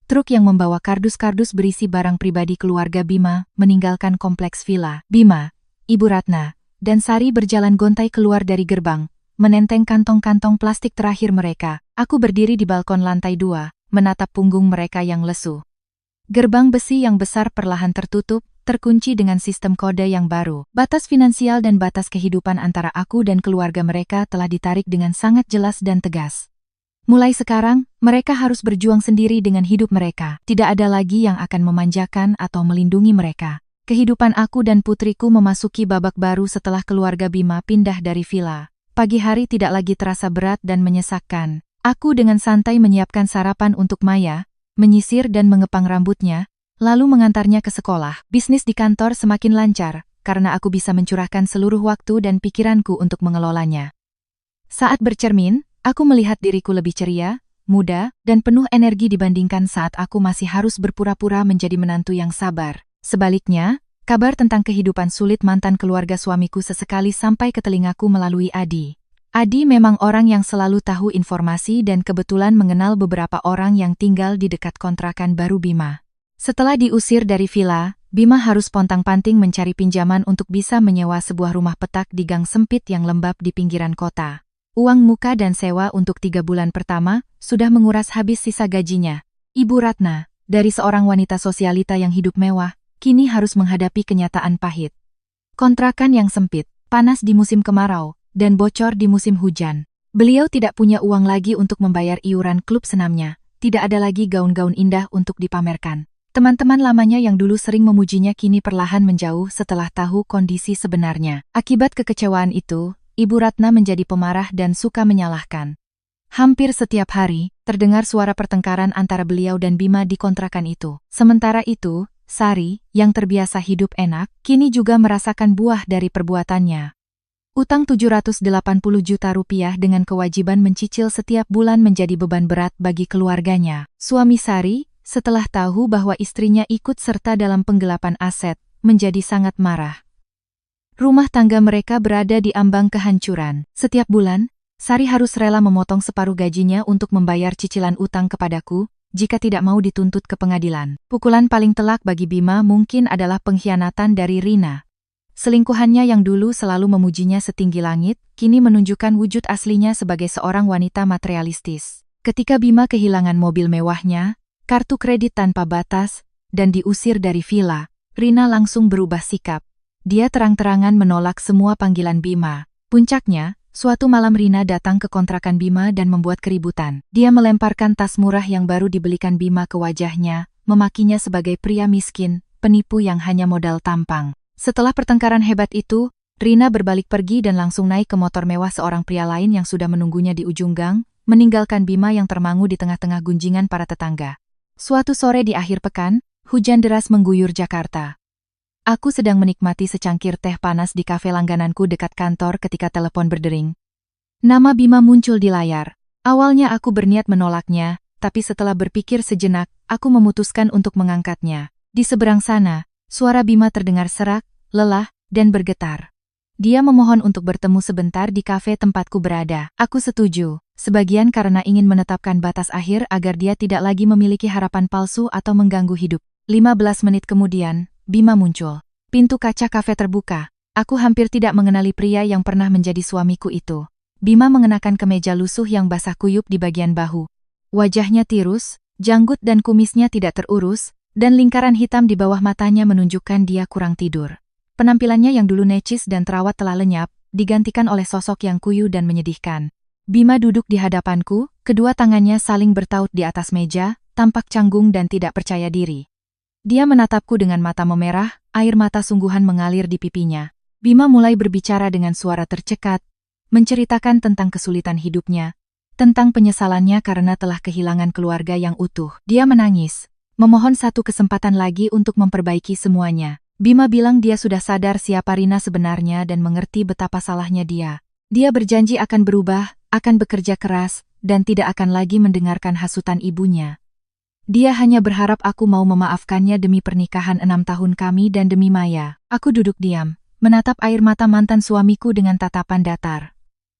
Truk yang membawa kardus-kardus berisi barang pribadi keluarga Bima meninggalkan kompleks villa. Bima, Ibu Ratna, dan Sari berjalan gontai keluar dari gerbang, menenteng kantong-kantong plastik terakhir mereka. Aku berdiri di balkon lantai 2, menatap punggung mereka yang lesu. Gerbang besi yang besar perlahan tertutup, terkunci dengan sistem kode yang baru. Batas finansial dan batas kehidupan antara aku dan keluarga mereka telah ditarik dengan sangat jelas dan tegas. Mulai sekarang, mereka harus berjuang sendiri dengan hidup mereka. Tidak ada lagi yang akan memanjakan atau melindungi mereka. Kehidupan aku dan putriku memasuki babak baru setelah keluarga Bima pindah dari villa. Pagi hari tidak lagi terasa berat dan menyesakkan. Aku dengan santai menyiapkan sarapan untuk Maya, menyisir dan mengepang rambutnya, lalu mengantarnya ke sekolah. Bisnis di kantor semakin lancar, karena aku bisa mencurahkan seluruh waktu dan pikiranku untuk mengelolanya. Saat bercermin, aku melihat diriku lebih ceria, muda, dan penuh energi dibandingkan saat aku masih harus berpura-pura menjadi menantu yang sabar. Sebaliknya, kabar tentang kehidupan sulit mantan keluarga suamiku sesekali sampai ke telingaku melalui Adi. Adi memang orang yang selalu tahu informasi dan kebetulan mengenal beberapa orang yang tinggal di dekat kontrakan baru Bima. Setelah diusir dari villa, Bima harus pontang-panting mencari pinjaman untuk bisa menyewa sebuah rumah petak di gang sempit yang lembab di pinggiran kota. Uang muka dan sewa untuk 3 bulan pertama sudah menguras habis sisa gajinya. Ibu Ratna, dari seorang wanita sosialita yang hidup mewah, kini harus menghadapi kenyataan pahit. Kontrakan yang sempit, panas di musim kemarau, dan bocor di musim hujan. Beliau tidak punya uang lagi untuk membayar iuran klub senamnya, tidak ada lagi gaun-gaun indah untuk dipamerkan. Teman-teman lamanya yang dulu sering memujinya kini perlahan menjauh setelah tahu kondisi sebenarnya. Akibat kekecewaan itu, Ibu Ratna menjadi pemarah dan suka menyalahkan. Hampir setiap hari, terdengar suara pertengkaran antara beliau dan Bima di kontrakan itu. Sementara itu, Sari, yang terbiasa hidup enak, kini juga merasakan buah dari perbuatannya. Utang 780 juta rupiah dengan kewajiban mencicil setiap bulan menjadi beban berat bagi keluarganya. Suami Sari, setelah tahu bahwa istrinya ikut serta dalam penggelapan aset, menjadi sangat marah. Rumah tangga mereka berada di ambang kehancuran. Setiap bulan, Sari harus rela memotong separuh gajinya untuk membayar cicilan utang kepadaku, jika tidak mau dituntut ke pengadilan. Pukulan paling telak bagi Bima mungkin adalah pengkhianatan dari Rina. Selingkuhannya yang dulu selalu memujinya setinggi langit, kini menunjukkan wujud aslinya sebagai seorang wanita materialistis. Ketika Bima kehilangan mobil mewahnya, kartu kredit tanpa batas, dan diusir dari villa, Rina langsung berubah sikap. Dia terang-terangan menolak semua panggilan Bima. Puncaknya, suatu malam Rina datang ke kontrakan Bima dan membuat keributan. Dia melemparkan tas murah yang baru dibelikan Bima ke wajahnya, memakinya sebagai pria miskin, penipu yang hanya modal tampang. Setelah pertengkaran hebat itu, Rina berbalik pergi dan langsung naik ke motor mewah seorang pria lain yang sudah menunggunya di ujung gang, meninggalkan Bima yang termangu di tengah-tengah gunjingan para tetangga. Suatu sore di akhir pekan, hujan deras mengguyur Jakarta. Aku sedang menikmati secangkir teh panas di kafe langgananku dekat kantor ketika telepon berdering. Nama Bima muncul di layar. Awalnya aku berniat menolaknya, tapi setelah berpikir sejenak, aku memutuskan untuk mengangkatnya. Di seberang sana, suara Bima terdengar serak, lelah, dan bergetar. Dia memohon untuk bertemu sebentar di kafe tempatku berada. Aku setuju, sebagian karena ingin menetapkan batas akhir agar dia tidak lagi memiliki harapan palsu atau mengganggu hidup. 15 menit kemudian, Bima muncul. Pintu kaca kafe terbuka. Aku hampir tidak mengenali pria yang pernah menjadi suamiku itu. Bima mengenakan kemeja lusuh yang basah kuyup di bagian bahu. Wajahnya tirus, janggut dan kumisnya tidak terurus, dan lingkaran hitam di bawah matanya menunjukkan dia kurang tidur. Penampilannya yang dulu necis dan terawat telah lenyap, digantikan oleh sosok yang kuyu dan menyedihkan. Bima duduk di hadapanku, kedua tangannya saling bertaut di atas meja, tampak canggung dan tidak percaya diri. Dia menatapku dengan mata memerah, air mata sungguhan mengalir di pipinya. Bima mulai berbicara dengan suara tercekat, menceritakan tentang kesulitan hidupnya, tentang penyesalannya karena telah kehilangan keluarga yang utuh. Dia menangis, memohon satu kesempatan lagi untuk memperbaiki semuanya. Bima bilang dia sudah sadar siapa Rina sebenarnya dan mengerti betapa salahnya dia. Dia berjanji akan berubah, akan bekerja keras, dan tidak akan lagi mendengarkan hasutan ibunya. Dia hanya berharap aku mau memaafkannya demi pernikahan 6 tahun kami dan demi Maya. Aku duduk diam, menatap air mata mantan suamiku dengan tatapan datar.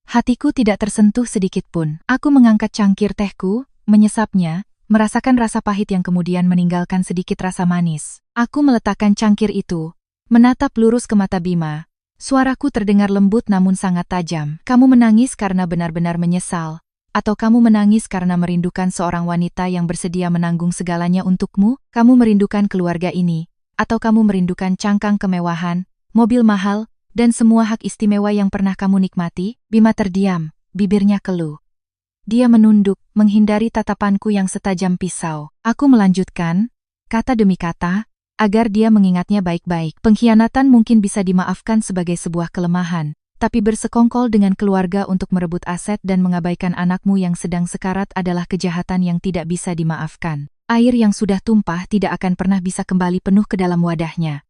Hatiku tidak tersentuh sedikit pun. Aku mengangkat cangkir tehku, menyesapnya, merasakan rasa pahit yang kemudian meninggalkan sedikit rasa manis. Aku meletakkan cangkir itu, menatap lurus ke mata Bima. Suaraku terdengar lembut namun sangat tajam. Kamu menangis karena benar-benar menyesal, atau kamu menangis karena merindukan seorang wanita yang bersedia menanggung segalanya untukmu? Kamu merindukan keluarga ini, atau kamu merindukan cangkang kemewahan, mobil mahal, dan semua hak istimewa yang pernah kamu nikmati? Bima terdiam, bibirnya keluh. Dia menunduk, menghindari tatapanku yang setajam pisau. Aku melanjutkan, kata demi kata, agar dia mengingatnya baik-baik. Pengkhianatan mungkin bisa dimaafkan sebagai sebuah kelemahan, tapi bersekongkol dengan keluarga untuk merebut aset dan mengabaikan anakmu yang sedang sekarat adalah kejahatan yang tidak bisa dimaafkan. Air yang sudah tumpah tidak akan pernah bisa kembali penuh ke dalam wadahnya.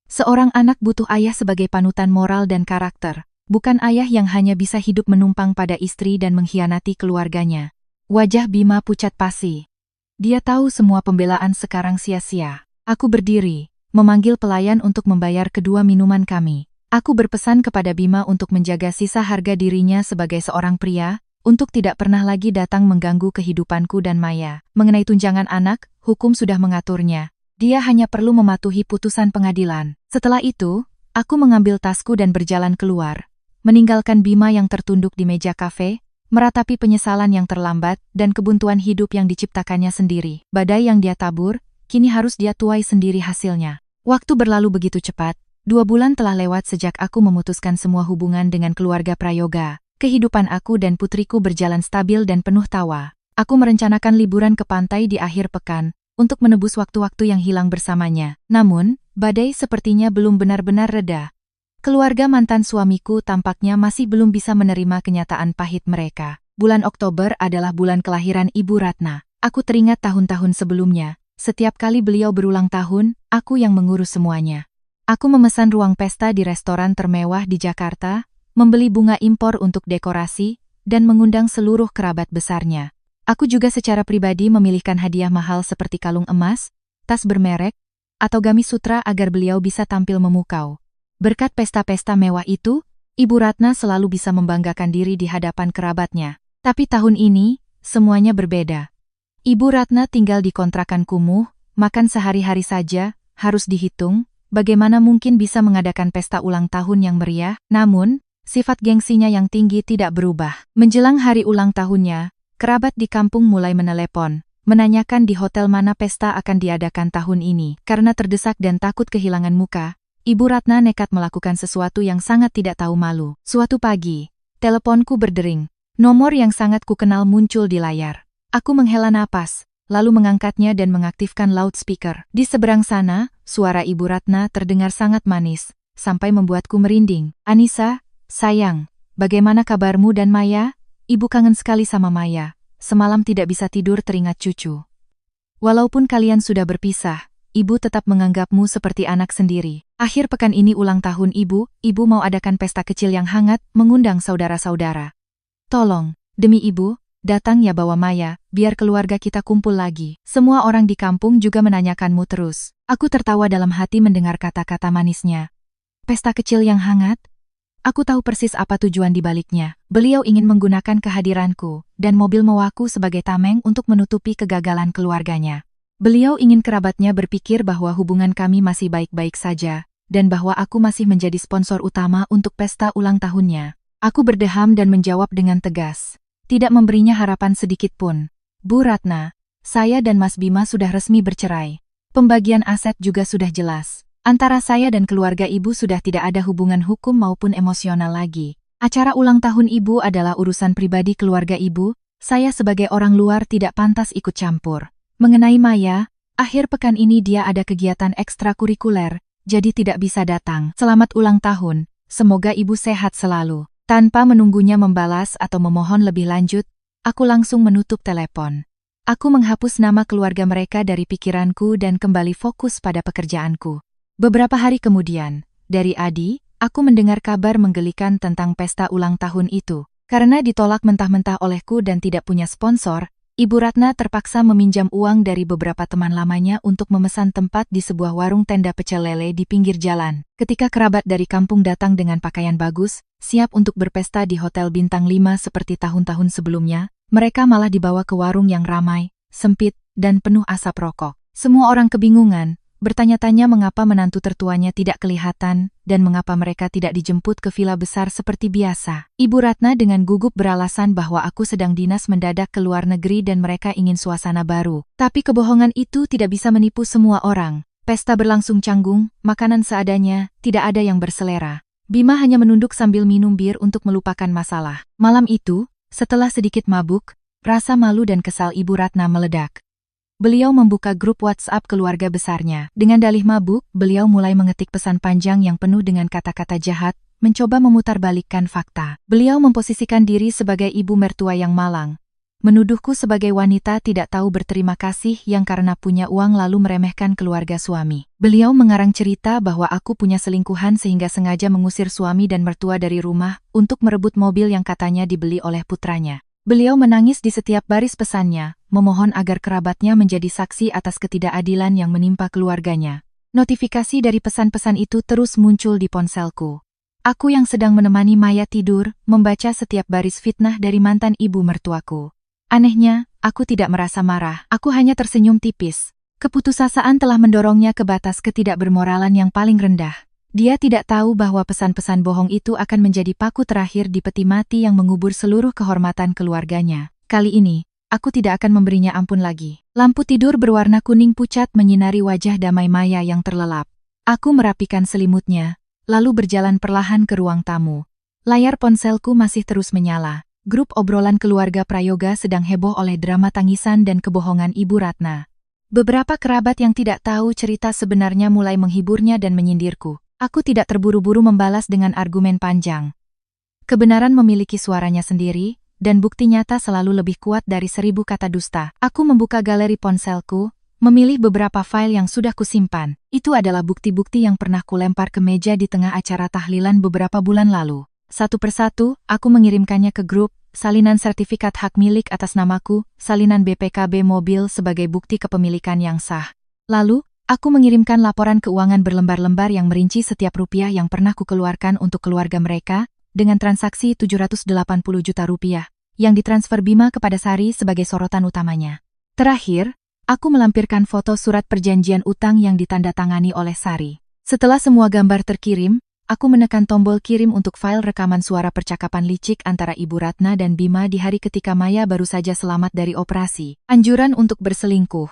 Seorang anak butuh ayah sebagai panutan moral dan karakter, bukan ayah yang hanya bisa hidup menumpang pada istri dan mengkhianati keluarganya. Wajah Bima pucat pasi. Dia tahu semua pembelaan sekarang sia-sia. Aku berdiri, memanggil pelayan untuk membayar kedua minuman kami. Aku berpesan kepada Bima untuk menjaga sisa harga dirinya sebagai seorang pria, untuk tidak pernah lagi datang mengganggu kehidupanku dan Maya. Mengenai tunjangan anak, hukum sudah mengaturnya. Dia hanya perlu mematuhi putusan pengadilan. Setelah itu, aku mengambil tasku dan berjalan keluar, meninggalkan Bima yang tertunduk di meja kafe, meratapi penyesalan yang terlambat dan kebuntuan hidup yang diciptakannya sendiri. Badai yang dia tabur, kini harus dia tuai sendiri hasilnya. Waktu berlalu begitu cepat, 2 bulan telah lewat sejak aku memutuskan semua hubungan dengan keluarga Prayoga. Kehidupan aku dan putriku berjalan stabil dan penuh tawa. Aku merencanakan liburan ke pantai di akhir pekan, untuk menebus waktu-waktu yang hilang bersamanya. Namun, badai sepertinya belum benar-benar reda. Keluarga mantan suamiku tampaknya masih belum bisa menerima kenyataan pahit mereka. Bulan Oktober adalah bulan kelahiran Ibu Ratna. Aku teringat tahun-tahun sebelumnya. Setiap kali beliau berulang tahun, aku yang mengurus semuanya. Aku memesan ruang pesta di restoran termewah di Jakarta, membeli bunga impor untuk dekorasi, dan mengundang seluruh kerabat besarnya. Aku juga secara pribadi memilihkan hadiah mahal seperti kalung emas, tas bermerek, atau gamis sutra agar beliau bisa tampil memukau. Berkat pesta-pesta mewah itu, Ibu Ratna selalu bisa membanggakan diri di hadapan kerabatnya. Tapi tahun ini, semuanya berbeda. Ibu Ratna tinggal di kontrakan kumuh, makan sehari-hari saja, harus dihitung, bagaimana mungkin bisa mengadakan pesta ulang tahun yang meriah. Namun, sifat gengsinya yang tinggi tidak berubah. Menjelang hari ulang tahunnya, kerabat di kampung mulai menelepon, menanyakan di hotel mana pesta akan diadakan tahun ini. Karena terdesak dan takut kehilangan muka, Ibu Ratna nekat melakukan sesuatu yang sangat tidak tahu malu. Suatu pagi, teleponku berdering. Nomor yang sangat kukenal muncul di layar. Aku menghela napas, lalu mengangkatnya dan mengaktifkan loudspeaker. Di seberang sana, suara Ibu Ratna terdengar sangat manis, sampai membuatku merinding. Anissa, sayang, bagaimana kabarmu dan Maya? Ibu kangen sekali sama Maya. Semalam tidak bisa tidur teringat cucu. Walaupun kalian sudah berpisah, Ibu tetap menganggapmu seperti anak sendiri. Akhir pekan ini ulang tahun Ibu mau adakan pesta kecil yang hangat, mengundang saudara-saudara. Tolong, demi Ibu, datang ya bawa Maya, biar keluarga kita kumpul lagi. Semua orang di kampung juga menanyakanmu terus. Aku tertawa dalam hati mendengar kata-kata manisnya. Pesta kecil yang hangat? Aku tahu persis apa tujuan dibaliknya. Beliau ingin menggunakan kehadiranku dan mobil mewaku sebagai tameng untuk menutupi kegagalan keluarganya. Beliau ingin kerabatnya berpikir bahwa hubungan kami masih baik-baik saja, dan bahwa aku masih menjadi sponsor utama untuk pesta ulang tahunnya. Aku berdeham dan menjawab dengan tegas. Tidak memberinya harapan sedikit pun. Bu Ratna, saya dan Mas Bima sudah resmi bercerai. Pembagian aset juga sudah jelas. Antara saya dan keluarga ibu sudah tidak ada hubungan hukum maupun emosional lagi. Acara ulang tahun ibu adalah urusan pribadi keluarga ibu, saya sebagai orang luar tidak pantas ikut campur. Mengenai Maya, akhir pekan ini dia ada kegiatan ekstrakurikuler, jadi tidak bisa datang. Selamat ulang tahun, semoga ibu sehat selalu. Tanpa menunggunya membalas atau memohon lebih lanjut, aku langsung menutup telepon. Aku menghapus nama keluarga mereka dari pikiranku dan kembali fokus pada pekerjaanku. Beberapa hari kemudian, dari Adi, aku mendengar kabar menggelikan tentang pesta ulang tahun itu. Karena ditolak mentah-mentah olehku dan tidak punya sponsor, Ibu Ratna terpaksa meminjam uang dari beberapa teman lamanya untuk memesan tempat di sebuah warung tenda pecel lele di pinggir jalan. Ketika kerabat dari kampung datang dengan pakaian bagus, siap untuk berpesta di hotel bintang 5 seperti tahun-tahun sebelumnya, mereka malah dibawa ke warung yang ramai, sempit, dan penuh asap rokok. Semua orang kebingungan, bertanya-tanya mengapa menantu tertuanya tidak kelihatan, dan mengapa mereka tidak dijemput ke villa besar seperti biasa. Ibu Ratna dengan gugup beralasan bahwa aku sedang dinas mendadak ke luar negeri dan mereka ingin suasana baru. Tapi kebohongan itu tidak bisa menipu semua orang. Pesta berlangsung canggung, makanan seadanya, tidak ada yang berselera. Bima hanya menunduk sambil minum bir untuk melupakan masalah. Malam itu, setelah sedikit mabuk, rasa malu dan kesal Ibu Ratna meledak. Beliau membuka grup WhatsApp keluarga besarnya. Dengan dalih mabuk, beliau mulai mengetik pesan panjang yang penuh dengan kata-kata jahat, mencoba memutarbalikkan fakta. Beliau memposisikan diri sebagai ibu mertua yang malang. Menuduhku sebagai wanita tidak tahu berterima kasih yang karena punya uang lalu meremehkan keluarga suami. Beliau mengarang cerita bahwa aku punya selingkuhan sehingga sengaja mengusir suami dan mertua dari rumah untuk merebut mobil yang katanya dibeli oleh putranya. Beliau menangis di setiap baris pesannya, memohon agar kerabatnya menjadi saksi atas ketidakadilan yang menimpa keluarganya. Notifikasi dari pesan-pesan itu terus muncul di ponselku. Aku yang sedang menemani Maya tidur, membaca setiap baris fitnah dari mantan ibu mertuaku. Anehnya, aku tidak merasa marah, aku hanya tersenyum tipis. Keputusasaan telah mendorongnya ke batas ketidakbermoralan yang paling rendah. Dia tidak tahu bahwa pesan-pesan bohong itu akan menjadi paku terakhir di peti mati yang mengubur seluruh kehormatan keluarganya. Kali ini, aku tidak akan memberinya ampun lagi. Lampu tidur berwarna kuning pucat menyinari wajah damai Maya yang terlelap. Aku merapikan selimutnya, lalu berjalan perlahan ke ruang tamu. Layar ponselku masih terus menyala. Grup obrolan keluarga Prayoga sedang heboh oleh drama tangisan dan kebohongan Ibu Ratna. Beberapa kerabat yang tidak tahu cerita sebenarnya mulai menghiburnya dan menyindirku. Aku tidak terburu-buru membalas dengan argumen panjang. Kebenaran memiliki suaranya sendiri, dan bukti nyata selalu lebih kuat dari 1000 kata dusta. Aku membuka galeri ponselku, memilih beberapa file yang sudah kusimpan. Itu adalah bukti-bukti yang pernah kulempar ke meja di tengah acara tahlilan beberapa bulan lalu. Satu persatu, aku mengirimkannya ke grup, salinan sertifikat hak milik atas namaku, salinan BPKB mobil sebagai bukti kepemilikan yang sah. Lalu, aku mengirimkan laporan keuangan berlembar-lembar yang merinci setiap rupiah yang pernah kukeluarkan untuk keluarga mereka, dengan transaksi 780 juta rupiah, yang ditransfer Bima kepada Sari sebagai sorotan utamanya. Terakhir, aku melampirkan foto surat perjanjian utang yang ditandatangani oleh Sari. Setelah semua gambar terkirim, aku menekan tombol kirim untuk file rekaman suara percakapan licik antara Ibu Ratna dan Bima di hari ketika Maya baru saja selamat dari operasi. Anjuran untuk berselingkuh,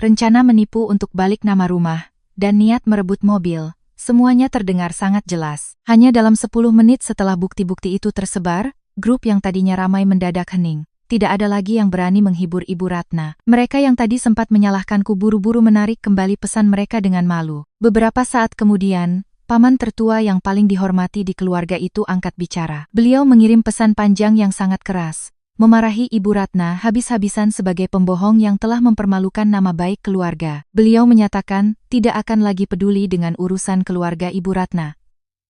rencana menipu untuk balik nama rumah, dan niat merebut mobil, semuanya terdengar sangat jelas. Hanya dalam 10 menit setelah bukti-bukti itu tersebar, grup yang tadinya ramai mendadak hening. Tidak ada lagi yang berani menghibur Ibu Ratna. Mereka yang tadi sempat menyalahkanku buru-buru menarik kembali pesan mereka dengan malu. Beberapa saat kemudian, paman tertua yang paling dihormati di keluarga itu angkat bicara. Beliau mengirim pesan panjang yang sangat keras, memarahi Ibu Ratna habis-habisan sebagai pembohong yang telah mempermalukan nama baik keluarga. Beliau menyatakan tidak akan lagi peduli dengan urusan keluarga Ibu Ratna.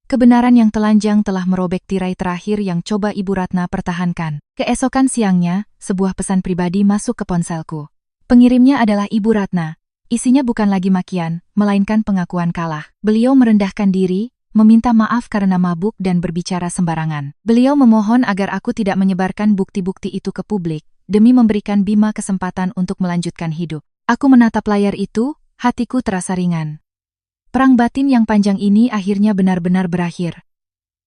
Kebenaran yang telanjang telah merobek tirai terakhir yang coba Ibu Ratna pertahankan. Keesokan siangnya, sebuah pesan pribadi masuk ke ponselku. Pengirimnya adalah Ibu Ratna. Isinya bukan lagi makian, melainkan pengakuan kalah. Beliau merendahkan diri, meminta maaf karena mabuk dan berbicara sembarangan. Beliau memohon agar aku tidak menyebarkan bukti-bukti itu ke publik, demi memberikan Bima kesempatan untuk melanjutkan hidup. Aku menatap layar itu, hatiku terasa ringan. Perang batin yang panjang ini akhirnya benar-benar berakhir.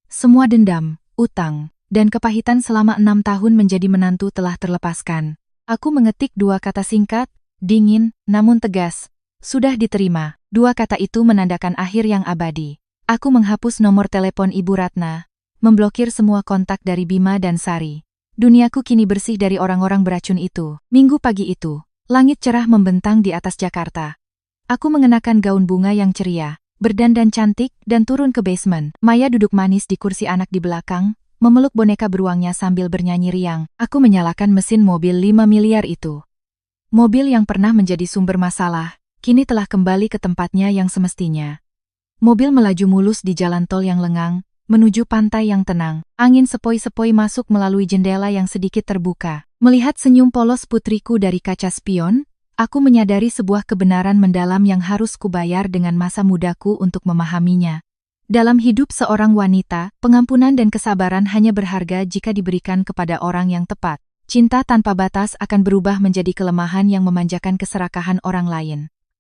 Semua dendam, utang, dan kepahitan selama 6 tahun menjadi menantu telah terlepaskan. Aku mengetik 2 kata singkat, dingin, namun tegas. Sudah diterima. 2 kata itu menandakan akhir yang abadi. Aku menghapus nomor telepon Ibu Ratna, memblokir semua kontak dari Bima dan Sari. Duniaku kini bersih dari orang-orang beracun itu. Minggu pagi itu, langit cerah membentang di atas Jakarta. Aku mengenakan gaun bunga yang ceria, berdandan cantik, dan turun ke basement. Maya duduk manis di kursi anak di belakang, memeluk boneka beruangnya sambil bernyanyi riang. Aku menyalakan mesin mobil 5 miliar itu. Mobil yang pernah menjadi sumber masalah, kini telah kembali ke tempatnya yang semestinya. Mobil melaju mulus di jalan tol yang lengang, menuju pantai yang tenang. Angin sepoi-sepoi masuk melalui jendela yang sedikit terbuka. Melihat senyum polos putriku dari kaca spion, aku menyadari sebuah kebenaran mendalam yang harus kubayar dengan masa mudaku untuk memahaminya. Dalam hidup seorang wanita, pengampunan dan kesabaran hanya berharga jika diberikan kepada orang yang tepat. Cinta tanpa batas akan berubah menjadi kelemahan yang memanjakan keserakahan orang lain.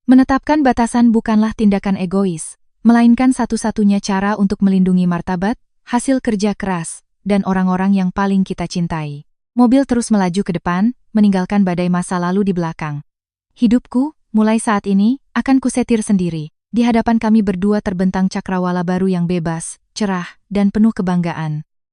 Menetapkan batasan bukanlah tindakan egois, melainkan satu-satunya cara untuk melindungi martabat, hasil kerja keras, dan orang-orang yang paling kita cintai. Mobil terus melaju ke depan, meninggalkan badai masa lalu di belakang. Hidupku, mulai saat ini, akan kusetir sendiri. Di hadapan kami berdua terbentang cakrawala baru yang bebas, cerah, dan penuh kebanggaan.